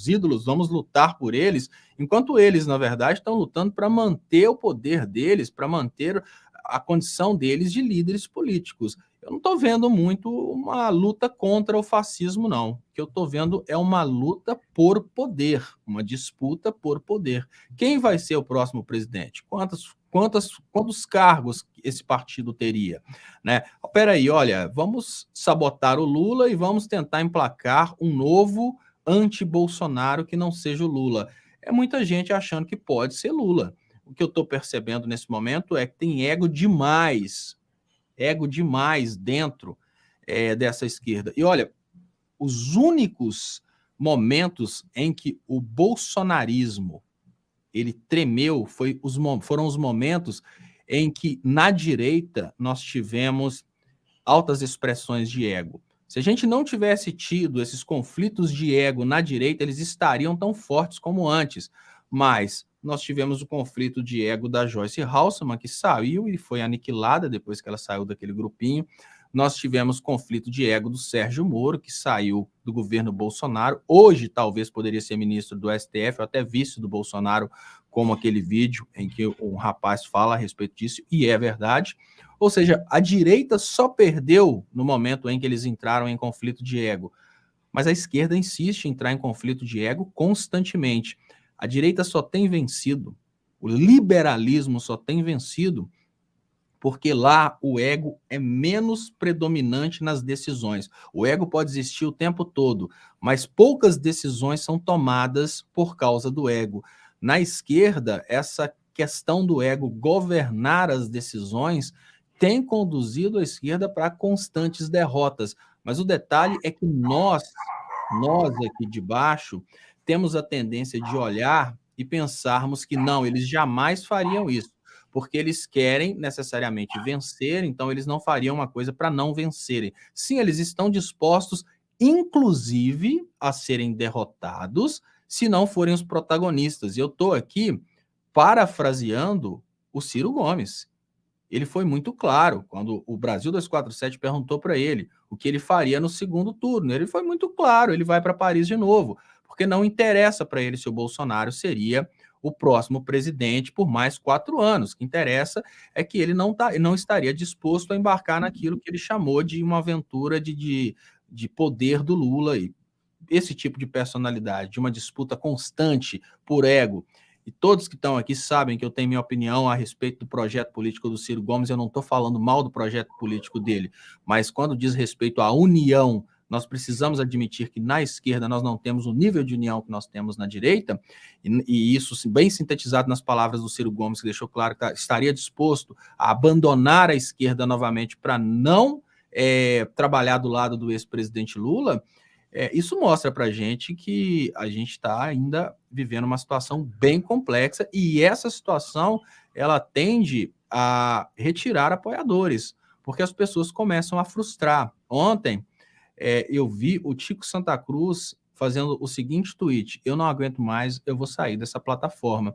ídolos, vamos lutar por eles, enquanto eles, na verdade, estão lutando para manter o poder deles, para manter a condição deles de líderes políticos. Eu não estou vendo muito uma luta contra o fascismo, não. O que eu estou vendo é uma luta por poder, uma disputa por poder. Quem vai ser o próximo presidente? Quantos cargos esse partido teria? Né? Peraí, olha, vamos sabotar o Lula e vamos tentar emplacar um novo anti-Bolsonaro que não seja o Lula. É muita gente achando que pode ser Lula. O que eu estou percebendo nesse momento é que tem ego demais dentro dessa esquerda. E olha, os únicos momentos em que o bolsonarismo ele tremeu foram os momentos em que na direita nós tivemos altas expressões de ego. Se a gente não tivesse tido esses conflitos de ego na direita, eles estariam tão fortes como antes. Mas nós tivemos o conflito de ego da Joyce Hasselmann, que saiu e foi aniquilada depois que ela saiu daquele grupinho. Nós tivemos conflito de ego do Sérgio Moro, que saiu do governo Bolsonaro. Hoje, talvez, poderia ser ministro do STF, ou até vice do Bolsonaro, como aquele vídeo em que um rapaz fala a respeito disso, e é verdade. Ou seja, a direita só perdeu no momento em que eles entraram em conflito de ego. Mas a esquerda insiste em entrar em conflito de ego constantemente. A direita só tem vencido, o liberalismo só tem vencido, porque lá o ego é menos predominante nas decisões. O ego pode existir o tempo todo, mas poucas decisões são tomadas por causa do ego. Na esquerda, essa questão do ego governar as decisões tem conduzido a esquerda para constantes derrotas. Mas o detalhe é que nós aqui de baixo, temos a tendência de olhar e pensarmos que não, eles jamais fariam isso, porque eles querem necessariamente vencer, então eles não fariam uma coisa para não vencerem. Sim, eles estão dispostos, inclusive, a serem derrotados se não forem os protagonistas. E eu estou aqui parafraseando o Ciro Gomes. Ele foi muito claro quando o Brasil 247 perguntou para ele o que ele faria no segundo turno. Ele foi muito claro, ele vai para Paris de novo, porque não interessa para ele se o Bolsonaro seria o próximo presidente por mais 4 anos. O que interessa é que ele não estaria disposto a embarcar naquilo que ele chamou de uma aventura de poder do Lula, e esse tipo de personalidade, de uma disputa constante por ego. E todos que estão aqui sabem que eu tenho minha opinião a respeito do projeto político do Ciro Gomes. Eu não estou falando mal do projeto político dele, mas quando diz respeito à união, nós precisamos admitir que na esquerda nós não temos o nível de união que nós temos na direita, e isso bem sintetizado nas palavras do Ciro Gomes, que deixou claro que estaria disposto a abandonar a esquerda novamente para não trabalhar do lado do ex-presidente Lula. Isso mostra para a gente que a gente está ainda vivendo uma situação bem complexa, e essa situação ela tende a retirar apoiadores, porque as pessoas começam a frustrar. Ontem, eu vi o Tico Santa Cruz fazendo o seguinte tweet: eu não aguento mais, eu vou sair dessa plataforma.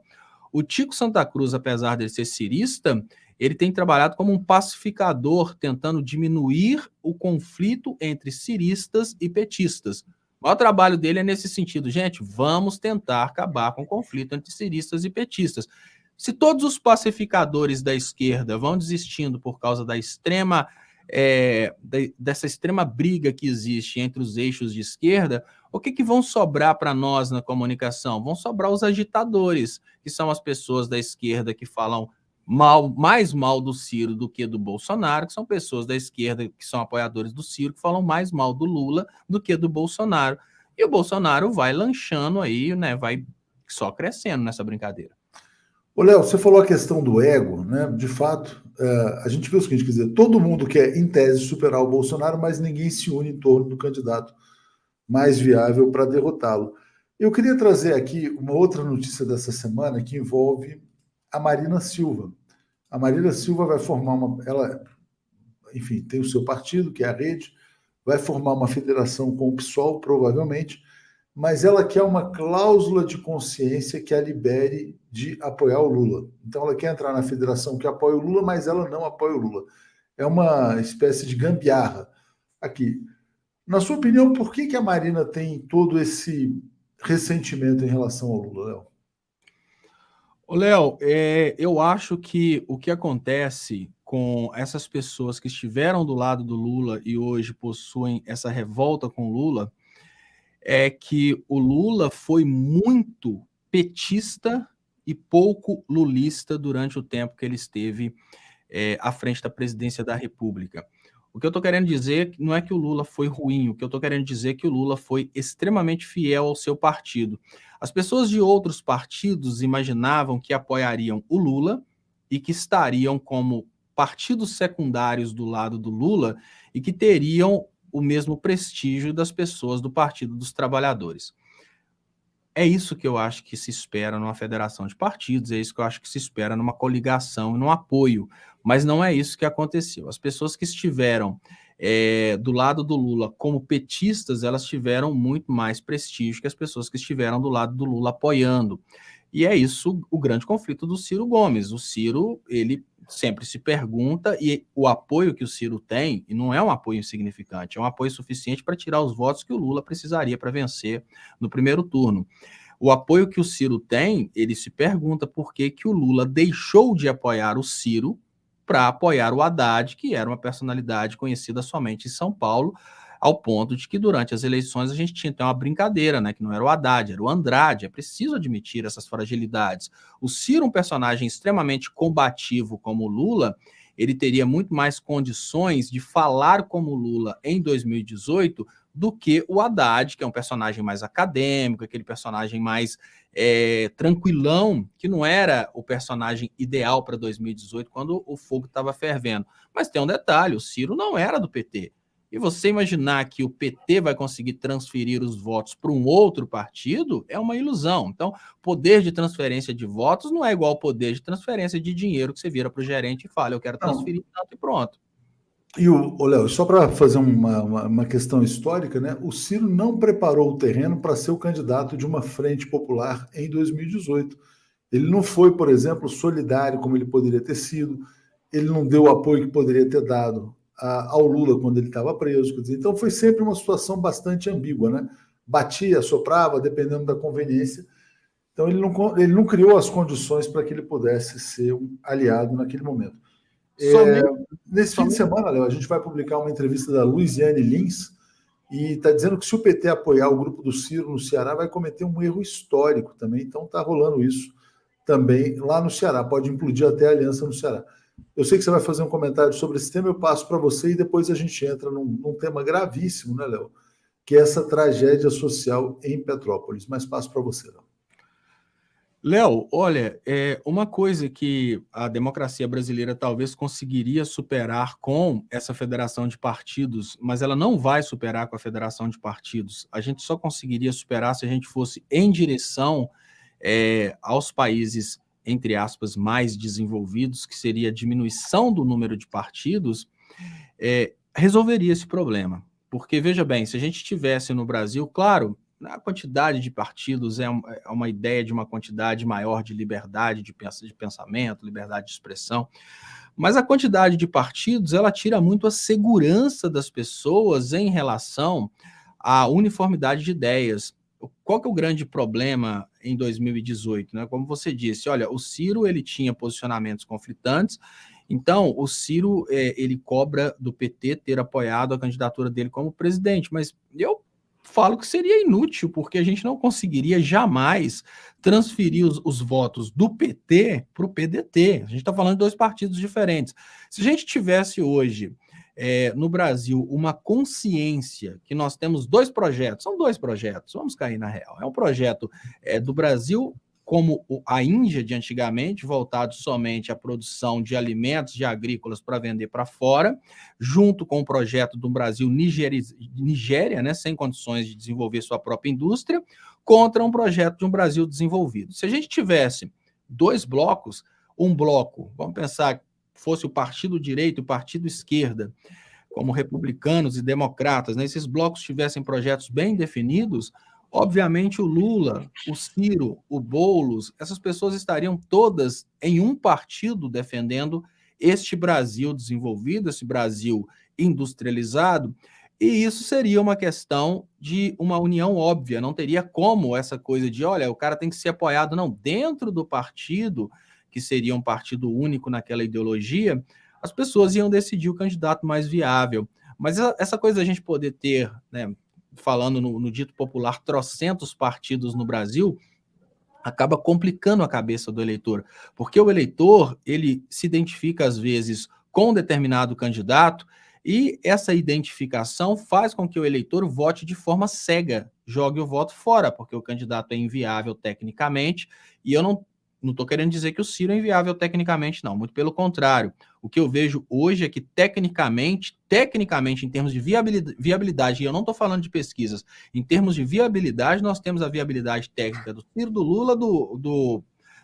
O Tico Santa Cruz, apesar de ser cirista, ele tem trabalhado como um pacificador, tentando diminuir o conflito entre ciristas e petistas. O maior trabalho dele é nesse sentido: gente, vamos tentar acabar com o conflito entre ciristas e petistas. Se todos os pacificadores da esquerda vão desistindo por causa da dessa extrema briga que existe entre os eixos de esquerda, o que vão sobrar para nós na comunicação? Vão sobrar os agitadores, que são as pessoas da esquerda que falam mais mal do Ciro do que do Bolsonaro, que são pessoas da esquerda que são apoiadores do Ciro, que falam mais mal do Lula do que do Bolsonaro. E o Bolsonaro vai lanchando aí, né? Vai só crescendo nessa brincadeira. Ô, Léo, você falou a questão do ego, né? De fato, a gente viu o seguinte, quer dizer, todo mundo quer, em tese, superar o Bolsonaro, mas ninguém se une em torno do candidato mais viável para derrotá-lo. Eu queria trazer aqui uma outra notícia dessa semana que envolve a Marina Silva. A Marina Silva vai formar ela, enfim, tem o seu partido, que é a Rede, vai formar uma federação com o PSOL, provavelmente, mas ela quer uma cláusula de consciência que a libere de apoiar o Lula. Então ela quer entrar na federação que apoia o Lula, mas ela não apoia o Lula. É uma espécie de gambiarra. Aqui, na sua opinião, por que a Marina tem todo esse ressentimento em relação ao Lula, Léo? Léo, eu acho que o que acontece com essas pessoas que estiveram do lado do Lula e hoje possuem essa revolta com o Lula é que o Lula foi muito petista e pouco lulista durante o tempo que ele esteve à frente da presidência da República. O que eu estou querendo dizer não é que o Lula foi ruim, o que eu estou querendo dizer é que o Lula foi extremamente fiel ao seu partido. As pessoas de outros partidos imaginavam que apoiariam o Lula e que estariam como partidos secundários do lado do Lula e que teriam o mesmo prestígio das pessoas do Partido dos Trabalhadores. É isso que eu acho que se espera numa federação de partidos, é isso que eu acho que se espera numa coligação e num apoio, mas não é isso que aconteceu. As pessoas que estiveram do lado do Lula como petistas, elas tiveram muito mais prestígio que as pessoas que estiveram do lado do Lula apoiando. E é isso o grande conflito do Ciro Gomes. O Ciro, ele sempre se pergunta, e o apoio que o Ciro tem, e não é um apoio insignificante, é um apoio suficiente para tirar os votos que o Lula precisaria para vencer no primeiro turno. O apoio que o Ciro tem, ele se pergunta por que o Lula deixou de apoiar o Ciro para apoiar o Haddad, que era uma personalidade conhecida somente em São Paulo, ao ponto de que durante as eleições a gente tinha até uma brincadeira, né, que não era o Haddad, era o Andrade. É preciso admitir essas fragilidades. O Ciro, um personagem extremamente combativo como o Lula, ele teria muito mais condições de falar como Lula em 2018 do que o Haddad, que é um personagem mais acadêmico, aquele personagem mais tranquilão, que não era o personagem ideal para 2018, quando o fogo estava fervendo. Mas tem um detalhe, o Ciro não era do PT. E você imaginar que o PT vai conseguir transferir os votos para um outro partido é uma ilusão. Então, poder de transferência de votos não é igual ao poder de transferência de dinheiro que você vira para o gerente e fala, eu quero transferir tanto e pronto. E Léo, só para fazer uma questão histórica, né? O Ciro não preparou o terreno para ser o candidato de uma frente popular em 2018. Ele não foi, por exemplo, solidário como ele poderia ter sido, ele não deu o apoio que poderia ter dado ao Lula quando ele estava preso. Quer dizer, então foi sempre uma situação bastante ambígua, né? Batia, soprava, dependendo da conveniência. Então ele não criou as condições para que ele pudesse ser um aliado naquele momento. Nesse fim de semana, Léo, a gente vai publicar uma entrevista da Luiziane Lins e está dizendo que se o PT apoiar o grupo do Ciro no Ceará, vai cometer um erro histórico também. Então está rolando isso também lá no Ceará. Pode implodir até a aliança no Ceará. Eu sei que você vai fazer um comentário sobre esse tema, eu passo para você e depois a gente entra num tema gravíssimo, né, Léo? Que é essa tragédia social em Petrópolis. Mas passo para você, Léo. Léo, olha, uma coisa que a democracia brasileira talvez conseguiria superar com essa federação de partidos, mas ela não vai superar com a federação de partidos. A gente só conseguiria superar se a gente fosse em direção aos países entre aspas, mais desenvolvidos, que seria a diminuição do número de partidos, resolveria esse problema. Porque, veja bem, se a gente tivesse no Brasil, claro, a quantidade de partidos é uma ideia de uma quantidade maior de liberdade de pensamento, liberdade de expressão, mas a quantidade de partidos, ela tira muito a segurança das pessoas em relação à uniformidade de ideias. Qual que é o grande problema em 2018? Né? Como você disse, olha, o Ciro ele tinha posicionamentos conflitantes, então o Ciro ele cobra do PT ter apoiado a candidatura dele como presidente, mas eu falo que seria inútil, porque a gente não conseguiria jamais transferir os votos do PT para o PDT. A gente está falando de dois partidos diferentes. Se a gente tivesse hoje no Brasil uma consciência que nós temos dois projetos, são dois projetos, vamos cair na real. É um projeto do Brasil como a Índia de antigamente, voltado somente à produção de alimentos, de agrícolas para vender para fora, junto com o projeto do Brasil Nigéria, né, sem condições de desenvolver sua própria indústria, contra um projeto de um Brasil desenvolvido. Se a gente tivesse dois blocos, um bloco, vamos pensar, fosse o partido direito e o partido esquerda, como republicanos e democratas, né, esses blocos tivessem projetos bem definidos, obviamente o Lula, o Ciro, o Boulos, essas pessoas estariam todas em um partido defendendo este Brasil desenvolvido, esse Brasil industrializado, e isso seria uma questão de uma união óbvia, não teria como essa coisa de, olha, o cara tem que ser apoiado, não, dentro do partido, que seria um partido único naquela ideologia, as pessoas iam decidir o candidato mais viável. Mas essa coisa da gente poder ter, né, falando no dito popular, trocentos partidos no Brasil, acaba complicando a cabeça do eleitor, porque o eleitor, ele se identifica às vezes com um determinado candidato e essa identificação faz com que o eleitor vote de forma cega, jogue o voto fora, porque o candidato é inviável tecnicamente, e eu não estou querendo dizer que o Ciro é inviável tecnicamente, não, muito pelo contrário. O que eu vejo hoje é que tecnicamente, em termos de viabilidade, e eu não estou falando de pesquisas, em termos de viabilidade, nós temos a viabilidade técnica do Ciro, do Lula, do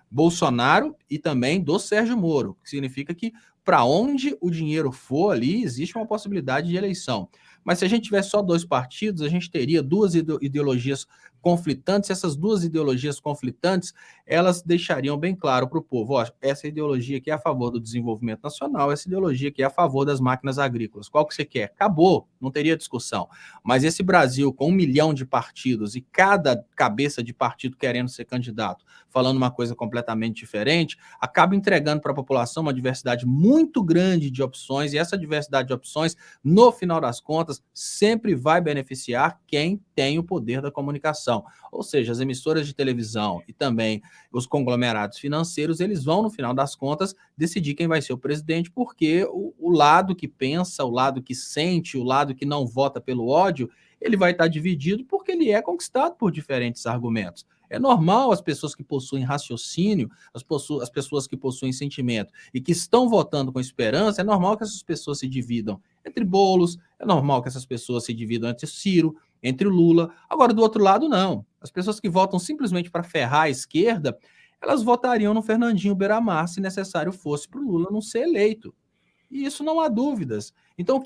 Bolsonaro e também do Sérgio Moro, que significa que para onde o dinheiro for ali, existe uma possibilidade de eleição. Mas se a gente tivesse só dois partidos, a gente teria duas ideologias conflitantes. Essas duas ideologias conflitantes, elas deixariam bem claro para o povo, ó, essa ideologia aqui é a favor do desenvolvimento nacional, essa ideologia aqui é a favor das máquinas agrícolas. Qual que você quer? Acabou, não teria discussão. Mas esse Brasil com 1 milhão de partidos e cada cabeça de partido querendo ser candidato, falando uma coisa completamente diferente, acaba entregando para a população uma diversidade muito grande de opções, e essa diversidade de opções, no final das contas, sempre vai beneficiar quem tem o poder da comunicação. Ou seja, as emissoras de televisão e também os conglomerados financeiros, eles vão, no final das contas, decidir quem vai ser o presidente, porque o lado que pensa, o lado que sente, o lado que não vota pelo ódio, ele vai estar dividido porque ele é conquistado por diferentes argumentos. É normal as pessoas que possuem raciocínio, as pessoas que possuem sentimento e que estão votando com esperança, é normal que essas pessoas se dividam entre Boulos, é normal que essas pessoas se dividam entre Ciro, entre o Lula. Agora, do outro lado, não. As pessoas que votam simplesmente para ferrar a esquerda, elas votariam no Fernandinho Beiramar se necessário fosse para o Lula não ser eleito. E isso não há dúvidas. Então,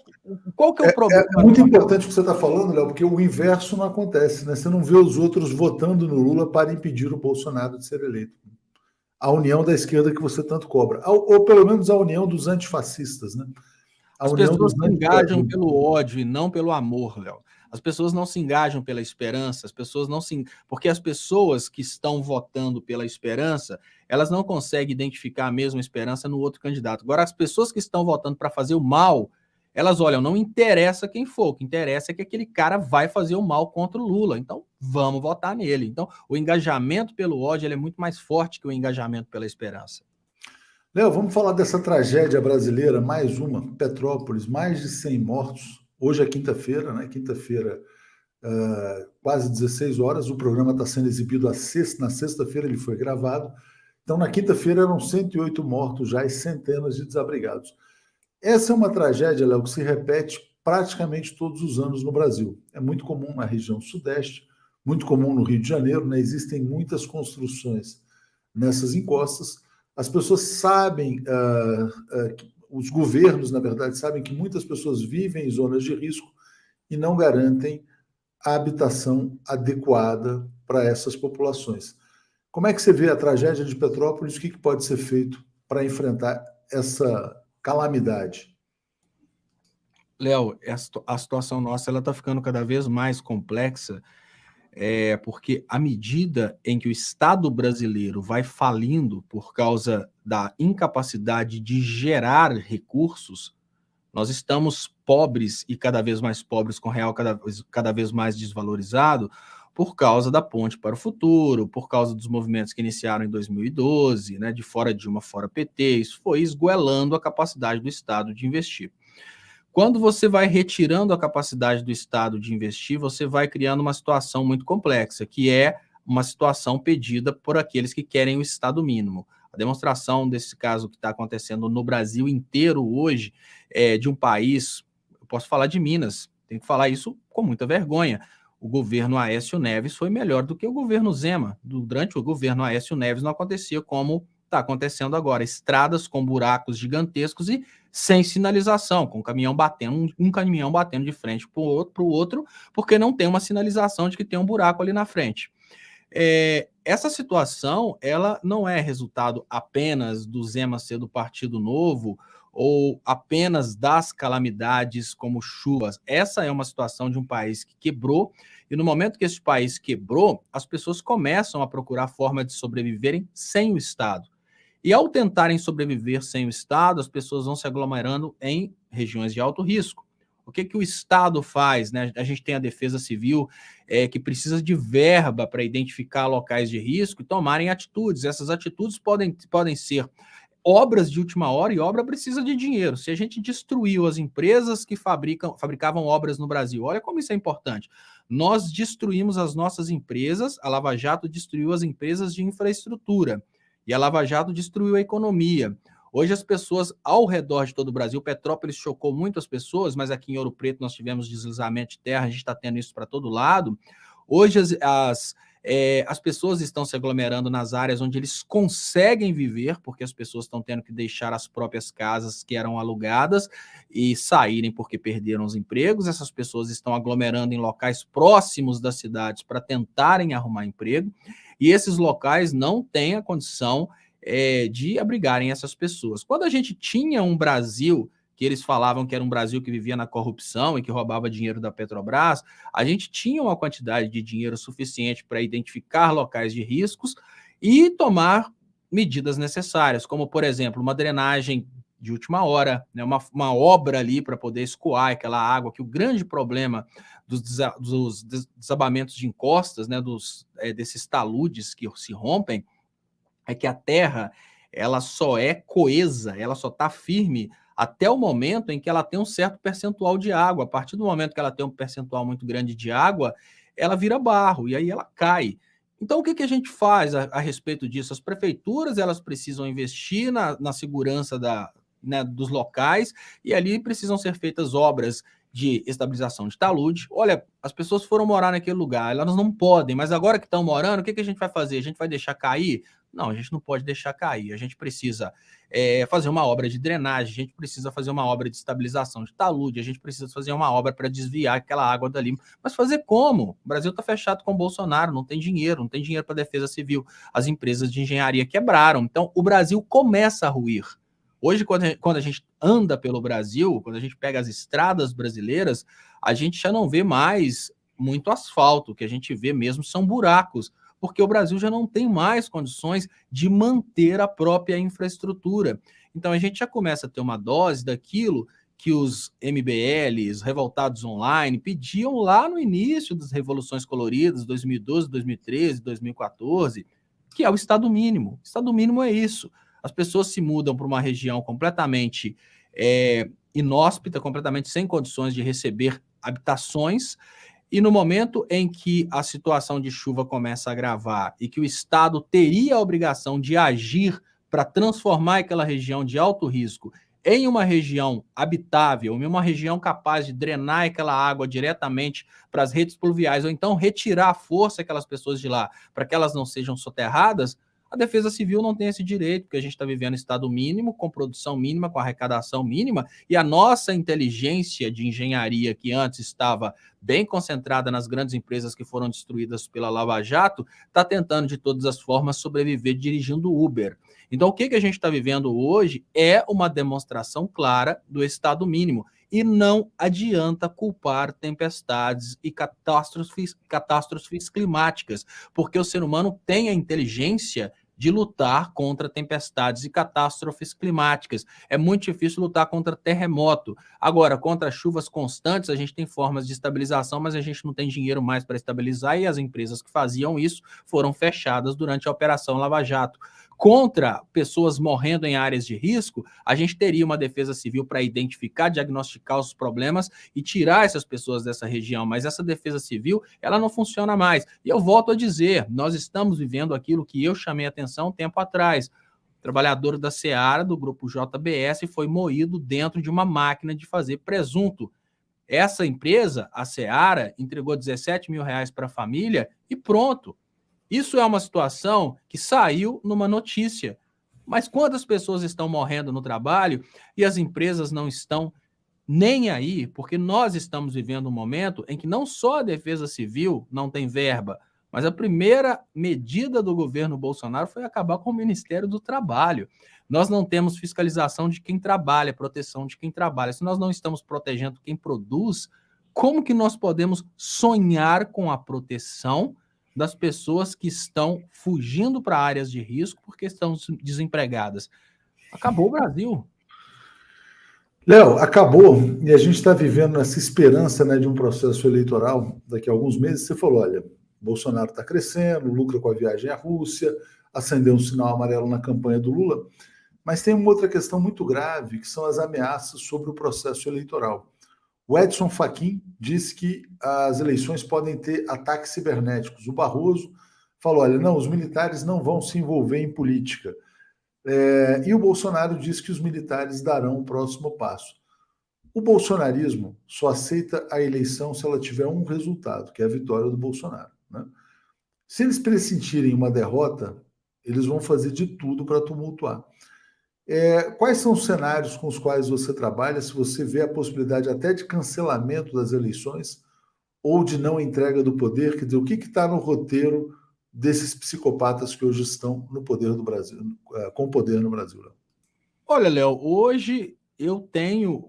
qual que é o problema? É muito importante o que você está falando, Léo, porque o inverso não acontece, né? Você não vê os outros votando no Lula para impedir o Bolsonaro de ser eleito. A união da esquerda que você tanto cobra. Ou pelo menos a união dos antifascistas, né? As pessoas se engajam pelo ódio e não pelo amor, Léo. As pessoas não se engajam pela esperança, as pessoas não se... Porque as pessoas que estão votando pela esperança, elas não conseguem identificar a mesma esperança no outro candidato. Agora, as pessoas que estão votando para fazer o mal, elas olham, não interessa quem for, o que interessa é que aquele cara vai fazer o mal contra o Lula, então vamos votar nele. Então, o engajamento pelo ódio ele é muito mais forte que o engajamento pela esperança. Léo, vamos falar dessa tragédia brasileira, mais uma, Petrópolis, mais de 100 mortos. Hoje é quinta-feira, né? Quinta-feira, quase 16 horas. O programa está sendo exibido na sexta-feira, ele foi gravado. Então, na quinta-feira, eram 108 mortos já e centenas de desabrigados. Essa é uma tragédia, Léo, que se repete praticamente todos os anos no Brasil. É muito comum na região sudeste, muito comum no Rio de Janeiro, né? Existem muitas construções nessas encostas. As pessoas sabem, os governos, na verdade, sabem que muitas pessoas vivem em zonas de risco e não garantem a habitação adequada para essas populações. Como é que você vê a tragédia de Petrópolis? O que pode ser feito para enfrentar essa calamidade? Léo, a situação nossa ela está ficando cada vez mais complexa, porque à medida em que o Estado brasileiro vai falindo por causa da incapacidade de gerar recursos, nós estamos pobres e cada vez mais pobres, com o real cada vez mais desvalorizado, por causa da ponte para o futuro, por causa dos movimentos que iniciaram em 2012, né, de fora Dilma, fora PT, isso foi esgoelando a capacidade do Estado de investir. Quando você vai retirando a capacidade do Estado de investir, você vai criando uma situação muito complexa, que é uma situação pedida por aqueles que querem o Estado mínimo. A demonstração desse caso que está acontecendo no Brasil inteiro hoje é de um país, eu posso falar de Minas, tenho que falar isso com muita vergonha. O governo Aécio Neves foi melhor do que o governo Zema. Durante o governo Aécio Neves não acontecia como está acontecendo agora. Estradas com buracos gigantescos e sem sinalização, com um caminhão batendo de frente para o outro, porque não tem uma sinalização de que tem um buraco ali na frente. Essa situação ela não é resultado apenas do Zema ser do Partido Novo ou apenas das calamidades como chuvas. Essa é uma situação de um país que quebrou, e no momento que esse país quebrou, as pessoas começam a procurar forma de sobreviverem sem o Estado. E ao tentarem sobreviver sem o Estado, as pessoas vão se aglomerando em regiões de alto risco. O que o Estado faz? Né? A gente tem a Defesa Civil, que precisa de verba para identificar locais de risco e tomarem atitudes. Essas atitudes podem ser obras de última hora, e obra precisa de dinheiro. Se a gente destruiu as empresas que fabricavam obras no Brasil, olha como isso é importante. Nós destruímos as nossas empresas, a Lava Jato destruiu as empresas de infraestrutura. E a Lava Jato destruiu a economia. Hoje as pessoas ao redor de todo o Brasil, Petrópolis chocou muito as pessoas, mas aqui em Ouro Preto nós tivemos deslizamento de terra, a gente está tendo isso para todo lado. Hoje as pessoas estão se aglomerando nas áreas onde eles conseguem viver, porque as pessoas estão tendo que deixar as próprias casas que eram alugadas e saírem porque perderam os empregos. Essas pessoas estão aglomerando em locais próximos das cidades para tentarem arrumar emprego, e esses locais não têm a condição de abrigarem essas pessoas. Quando a gente tinha um Brasil que eles falavam que era um Brasil que vivia na corrupção e que roubava dinheiro da Petrobras, a gente tinha uma quantidade de dinheiro suficiente para identificar locais de riscos e tomar medidas necessárias, como, por exemplo, uma drenagem de última hora, né, uma obra ali para poder escoar aquela água, que o grande problema dos desabamentos de encostas, né, desses taludes que se rompem, é que a terra ela só é coesa, ela só está firme até o momento em que ela tem um certo percentual de água. A partir do momento que ela tem um percentual muito grande de água, ela vira barro e aí ela cai. Então, o que a gente faz a respeito disso? As prefeituras elas precisam investir na segurança dos locais, e ali precisam ser feitas obras de estabilização de talude. Olha, as pessoas foram morar naquele lugar, elas não podem, mas agora que estão morando, o que a gente vai fazer? A gente vai deixar cair? Não, a gente não pode deixar cair. A gente precisa fazer uma obra de drenagem, a gente precisa fazer uma obra de estabilização de talude, a gente precisa fazer uma obra para desviar aquela água dali. Mas fazer como? O Brasil está fechado com o Bolsonaro, não tem dinheiro para a Defesa Civil. As empresas de engenharia quebraram. Então, o Brasil começa a ruir. Hoje, quando a gente anda pelo Brasil, quando a gente pega as estradas brasileiras, a gente já não vê mais muito asfalto. O que a gente vê mesmo são buracos, porque o Brasil já não tem mais condições de manter a própria infraestrutura. Então, a gente já começa a ter uma dose daquilo que os MBLs, revoltados online, pediam lá no início das Revoluções Coloridas, 2012, 2013, 2014, que é o Estado mínimo. O Estado mínimo é isso. As pessoas se mudam para uma região completamente inóspita, completamente sem condições de receber habitações, e no momento em que a situação de chuva começa a agravar e que o Estado teria a obrigação de agir para transformar aquela região de alto risco em uma região habitável, em uma região capaz de drenar aquela água diretamente para as redes pluviais, ou então retirar a força daquelas pessoas de lá para que elas não sejam soterradas, A Defesa Civil não tem esse direito, porque a gente está vivendo estado mínimo, com produção mínima, com arrecadação mínima, e a nossa inteligência de engenharia, que antes estava bem concentrada nas grandes empresas que foram destruídas pela Lava Jato, está tentando de todas as formas sobreviver dirigindo Uber. Então, o que a gente está vivendo hoje é uma demonstração clara do estado mínimo. E não adianta culpar tempestades e catástrofes climáticas, porque o ser humano tem a inteligência de lutar contra tempestades e catástrofes climáticas. É muito difícil lutar contra terremoto. Agora, contra chuvas constantes, a gente tem formas de estabilização, mas a gente não tem dinheiro mais para estabilizar, e as empresas que faziam isso foram fechadas durante a Operação Lava Jato. Contra pessoas morrendo em áreas de risco, a gente teria uma defesa civil para identificar, diagnosticar os problemas e tirar essas pessoas dessa região, mas essa defesa civil, ela não funciona mais. E eu volto a dizer, nós estamos vivendo aquilo que eu chamei a atenção um tempo atrás. O trabalhador da Seara, do grupo JBS, foi moído dentro de uma máquina de fazer presunto. Essa empresa, a Seara, entregou R$17 mil para a família e pronto. Isso é uma situação que saiu numa notícia. Mas quantas pessoas estão morrendo no trabalho e as empresas não estão nem aí, porque nós estamos vivendo um momento em que não só a Defesa Civil não tem verba, mas a primeira medida do governo Bolsonaro foi acabar com o Ministério do Trabalho. Nós não temos fiscalização de quem trabalha, proteção de quem trabalha. Se nós não estamos protegendo quem produz, como que nós podemos sonhar com a proteção das pessoas que estão fugindo para áreas de risco porque estão desempregadas? Acabou o Brasil. Léo, acabou, e a gente está vivendo essa esperança, né, de um processo eleitoral daqui a alguns meses. Você falou, olha, Bolsonaro está crescendo, lucra com a viagem à Rússia, acendeu um sinal amarelo na campanha do Lula, mas tem uma outra questão muito grave, que são as ameaças sobre o processo eleitoral. O Edson Fachin disse que as eleições podem ter ataques cibernéticos. O Barroso falou, olha, não, os militares não vão se envolver em política. E o Bolsonaro disse que os militares darão o próximo passo. O bolsonarismo só aceita a eleição se ela tiver um resultado, que é a vitória do Bolsonaro, né? Se eles pressentirem uma derrota, eles vão fazer de tudo para tumultuar. Quais são os cenários com os quais você trabalha, se você vê a possibilidade até de cancelamento das eleições ou de não entrega do poder? Quer dizer, o que está no roteiro desses psicopatas que hoje estão no poder do Brasil, com poder no Brasil? Olha, Léo, hoje eu tenho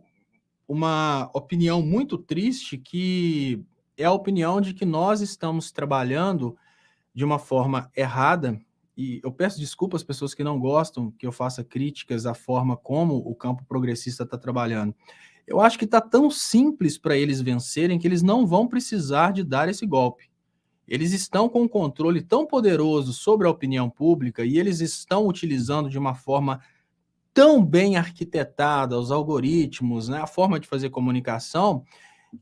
uma opinião muito triste, que é a opinião de que nós estamos trabalhando de uma forma errada, e eu peço desculpa às pessoas que não gostam que eu faça críticas à forma como o campo progressista está trabalhando. Eu acho que está tão simples para eles vencerem que eles não vão precisar de dar esse golpe. Eles estão com um controle tão poderoso sobre a opinião pública e eles estão utilizando de uma forma tão bem arquitetada os algoritmos, né, a forma de fazer comunicação,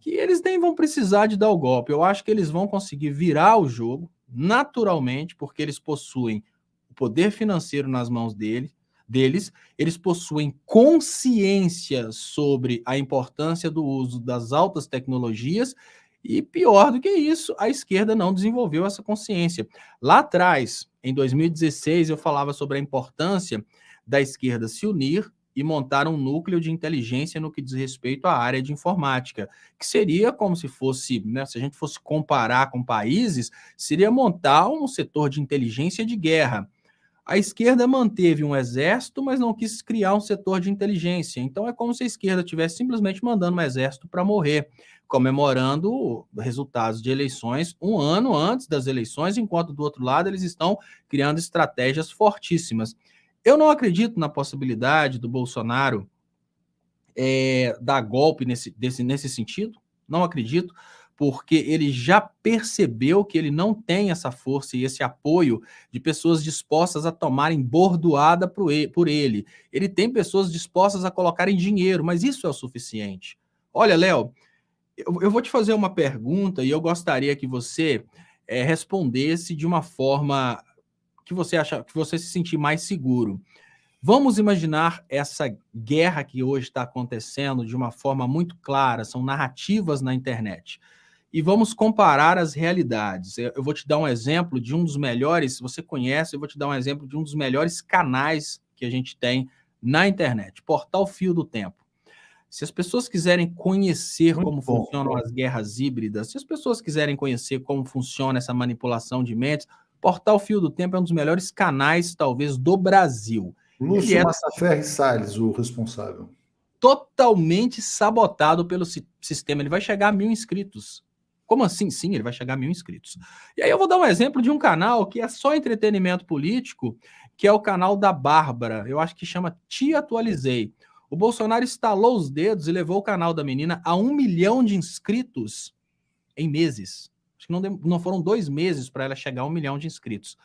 que eles nem vão precisar de dar o golpe. Eu acho que eles vão conseguir virar o jogo naturalmente, porque eles possuem o poder financeiro nas mãos deles, eles possuem consciência sobre a importância do uso das altas tecnologias, e pior do que isso, a esquerda não desenvolveu essa consciência. Lá atrás, em 2016, eu falava sobre a importância da esquerda se unir e montar um núcleo de inteligência no que diz respeito à área de informática, que seria como se fosse, né, se a gente fosse comparar com países, seria montar um setor de inteligência de guerra. A esquerda manteve um exército, mas não quis criar um setor de inteligência. Então é como se a esquerda estivesse simplesmente mandando um exército para morrer, comemorando resultados de eleições um ano antes das eleições, enquanto do outro lado eles estão criando estratégias fortíssimas. Eu não acredito na possibilidade do Bolsonaro dar golpe nesse sentido, não acredito, porque ele já percebeu que ele não tem essa força e esse apoio de pessoas dispostas a tomarem bordoada por ele. Ele tem pessoas dispostas a colocarem dinheiro, mas isso é o suficiente. Olha, Léo, eu vou te fazer uma pergunta e eu gostaria que você respondesse de uma forma que você se sentir mais seguro. Vamos imaginar essa guerra que hoje está acontecendo de uma forma muito clara, são narrativas na internet. e vamos comparar as realidades. Eu vou te dar um exemplo de um dos melhores, se você conhece, eu vou te dar um exemplo de um dos melhores canais que a gente tem na internet, Portal Fio do Tempo. Se as pessoas quiserem conhecer como funcionam as guerras híbridas, se as pessoas quiserem conhecer como funciona essa manipulação de mentes, Portal Fio do Tempo é um dos melhores canais, talvez, do Brasil. Ele Lúcio é Massaferri Salles, o responsável. totalmente sabotado pelo sistema. Ele vai chegar a 1.000 inscritos. Como assim? Sim, ele vai chegar a 1.000 inscritos. E aí eu vou dar um exemplo de um canal que é só entretenimento político, que é o canal da Bárbara. Eu acho que chama Te Atualizei. O Bolsonaro estalou os dedos e levou o canal da menina a 1 milhão de inscritos em meses. Acho que não foram 2 meses para ela chegar a 1 milhão de inscritos.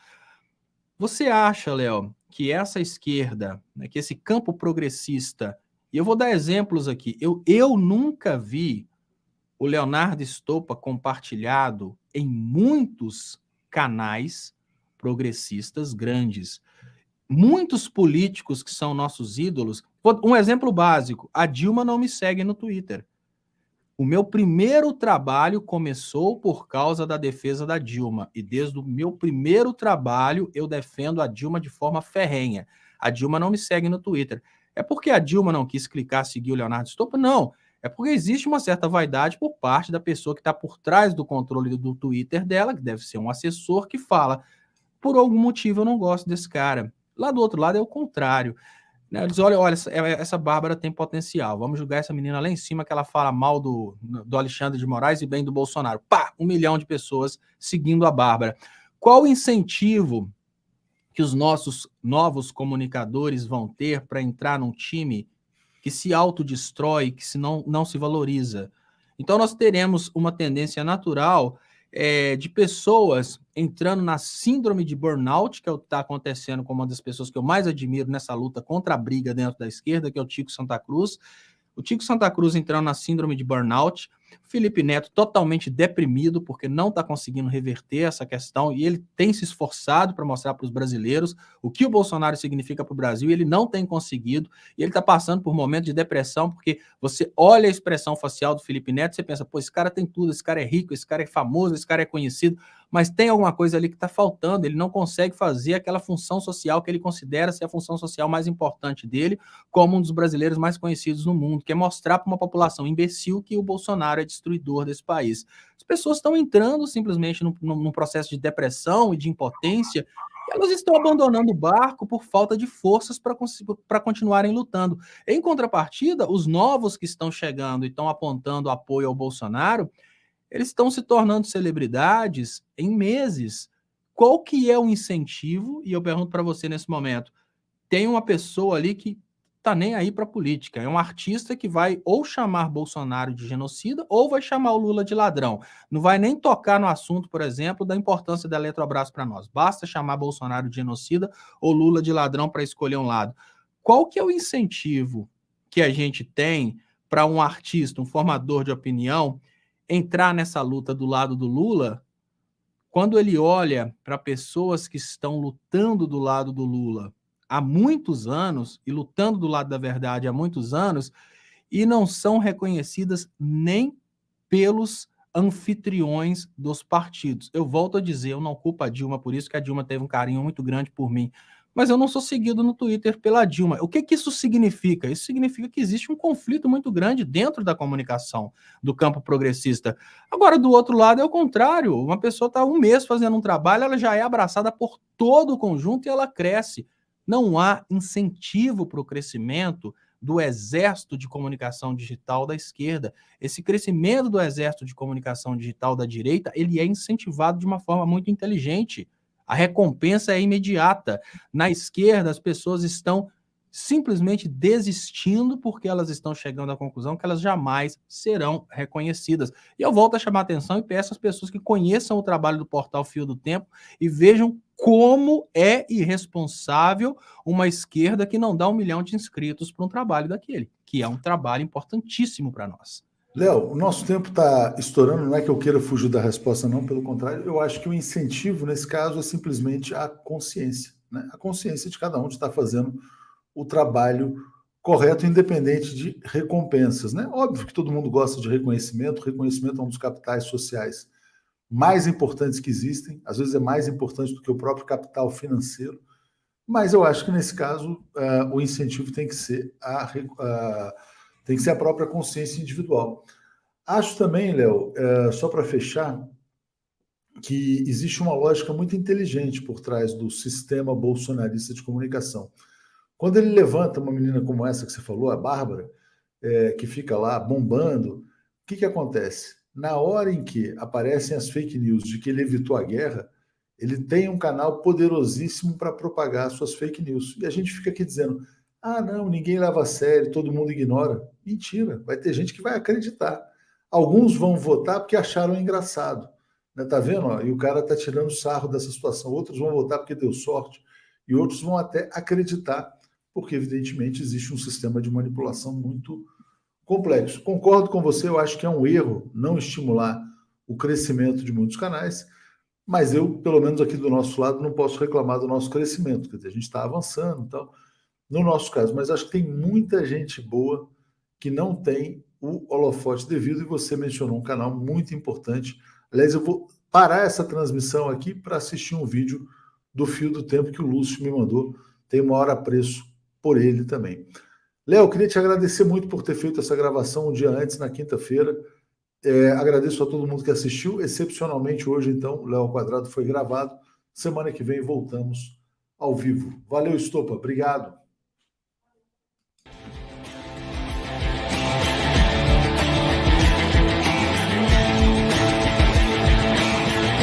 Você acha, Léo, que essa esquerda, né, que esse campo progressista, e eu vou dar exemplos aqui, eu nunca vi o Leonardo Stoppa compartilhado em muitos canais progressistas grandes. Muitos políticos que são nossos ídolos. Um exemplo básico: a Dilma não me segue no Twitter. O meu primeiro trabalho começou por causa da defesa da Dilma. E desde o meu primeiro trabalho eu defendo a Dilma de forma ferrenha. A Dilma não me segue no Twitter. É porque a Dilma não quis clicar, seguir o Leonardo Stoppa? Não. É porque existe uma certa vaidade por parte da pessoa que está por trás do controle do Twitter dela, que deve ser um assessor, que fala: por algum motivo eu não gosto desse cara. Lá do outro lado é o contrário. Eles olham, olha, essa Bárbara tem potencial, vamos julgar essa menina lá em cima que ela fala mal do Alexandre de Moraes e bem do Bolsonaro. Pá, 1 milhão de pessoas seguindo a Bárbara. Qual o incentivo que os nossos novos comunicadores vão ter para entrar num time que se autodestrói, que não se valoriza? Então nós teremos uma tendência natural de pessoas entrando na síndrome de burnout, que é o que está acontecendo com uma das pessoas que eu mais admiro nessa luta contra a briga dentro da esquerda, que é o Tico Santa Cruz. O Tico Santa Cruz entrando na síndrome de burnout, Felipe Neto totalmente deprimido porque não está conseguindo reverter essa questão e ele tem se esforçado para mostrar para os brasileiros o que o Bolsonaro significa para o Brasil e ele não tem conseguido, e ele está passando por momentos de depressão porque você olha a expressão facial do Felipe Neto e você pensa: pô, esse cara tem tudo, esse cara é rico, esse cara é famoso, esse cara é conhecido, mas tem alguma coisa ali que está faltando, ele não consegue fazer aquela função social que ele considera ser a função social mais importante dele, como um dos brasileiros mais conhecidos no mundo, que é mostrar para uma população imbecil que o Bolsonaro é destruidor desse país. As pessoas estão entrando simplesmente num processo de depressão e de impotência, e elas estão abandonando o barco por falta de forças para continuarem lutando. Em contrapartida, os novos que estão chegando e estão apontando apoio ao Bolsonaro, eles estão se tornando celebridades em meses. Qual que é o incentivo? E eu pergunto para você nesse momento: tem uma pessoa ali que tá nem aí para política, é um artista que vai ou chamar Bolsonaro de genocida ou vai chamar o Lula de ladrão. Não vai nem tocar no assunto, por exemplo, da importância da Eletrobras para nós. Basta chamar Bolsonaro de genocida ou Lula de ladrão para escolher um lado. Qual que é o incentivo que a gente tem para um artista, um formador de opinião, entrar nessa luta do lado do Lula, quando ele olha para pessoas que estão lutando do lado do Lula há muitos anos e lutando do lado da verdade há muitos anos e não são reconhecidas nem pelos anfitriões dos partidos? Eu volto a dizer, eu não culpo a Dilma por isso, que a Dilma teve um carinho muito grande por mim, mas eu não sou seguido no Twitter pela Dilma. O que isso significa? Isso significa que existe um conflito muito grande dentro da comunicação do campo progressista. Agora, do outro lado, é o contrário. Uma pessoa está 1 mês fazendo um trabalho, ela já é abraçada por todo o conjunto e ela cresce. Não há incentivo para o crescimento do exército de comunicação digital da esquerda. Esse crescimento do exército de comunicação digital da direita, ele é incentivado de uma forma muito inteligente. A recompensa é imediata. Na esquerda, as pessoas estão simplesmente desistindo porque elas estão chegando à conclusão que elas jamais serão reconhecidas. E eu volto a chamar a atenção e peço às pessoas que conheçam o trabalho do Portal Fio do Tempo e vejam como é irresponsável uma esquerda que não dá 1 milhão de inscritos para um trabalho daquele, que é um trabalho importantíssimo para nós. Léo, o nosso tempo está estourando, não é que eu queira fugir da resposta, não, pelo contrário, eu acho que o incentivo, nesse caso, é simplesmente a consciência, né? A consciência de cada um de estar fazendo o trabalho correto, independente de recompensas, né? Óbvio que todo mundo gosta de reconhecimento. Reconhecimento é um dos capitais sociais mais importantes que existem. Às vezes é mais importante do que o próprio capital financeiro. Mas eu acho que nesse caso o incentivo tem que ser a própria consciência individual. Acho também, Léo, só para fechar, que existe uma lógica muito inteligente por trás do sistema bolsonarista de comunicação. Quando ele levanta uma menina como essa que você falou, a Bárbara, que fica lá bombando, o que acontece? Na hora em que aparecem as fake news de que ele evitou a guerra, ele tem um canal poderosíssimo para propagar suas fake news. E a gente fica aqui dizendo, não, ninguém leva a sério, todo mundo ignora. Mentira, vai ter gente que vai acreditar. Alguns vão votar porque acharam engraçado. Né? Tá vendo? E o cara tá tirando sarro dessa situação. Outros vão votar porque deu sorte. E outros vão até acreditar, porque evidentemente existe um sistema de manipulação muito complexo. Concordo com você, eu acho que é um erro não estimular o crescimento de muitos canais, mas eu, pelo menos aqui do nosso lado, não posso reclamar do nosso crescimento, quer dizer, a gente está avançando e tal, no nosso caso, mas acho que tem muita gente boa que não tem o holofote devido, e você mencionou um canal muito importante. Aliás, eu vou parar essa transmissão aqui para assistir um vídeo do Fio do Tempo que o Lúcio me mandou, tem uma hora preço por ele também. Léo, eu queria te agradecer muito por ter feito essa gravação um dia antes, na quinta-feira. Agradeço a todo mundo que assistiu. Excepcionalmente hoje, então, o Léo ao Quadrado foi gravado. Semana que vem voltamos ao vivo. Valeu, Estopa. Obrigado.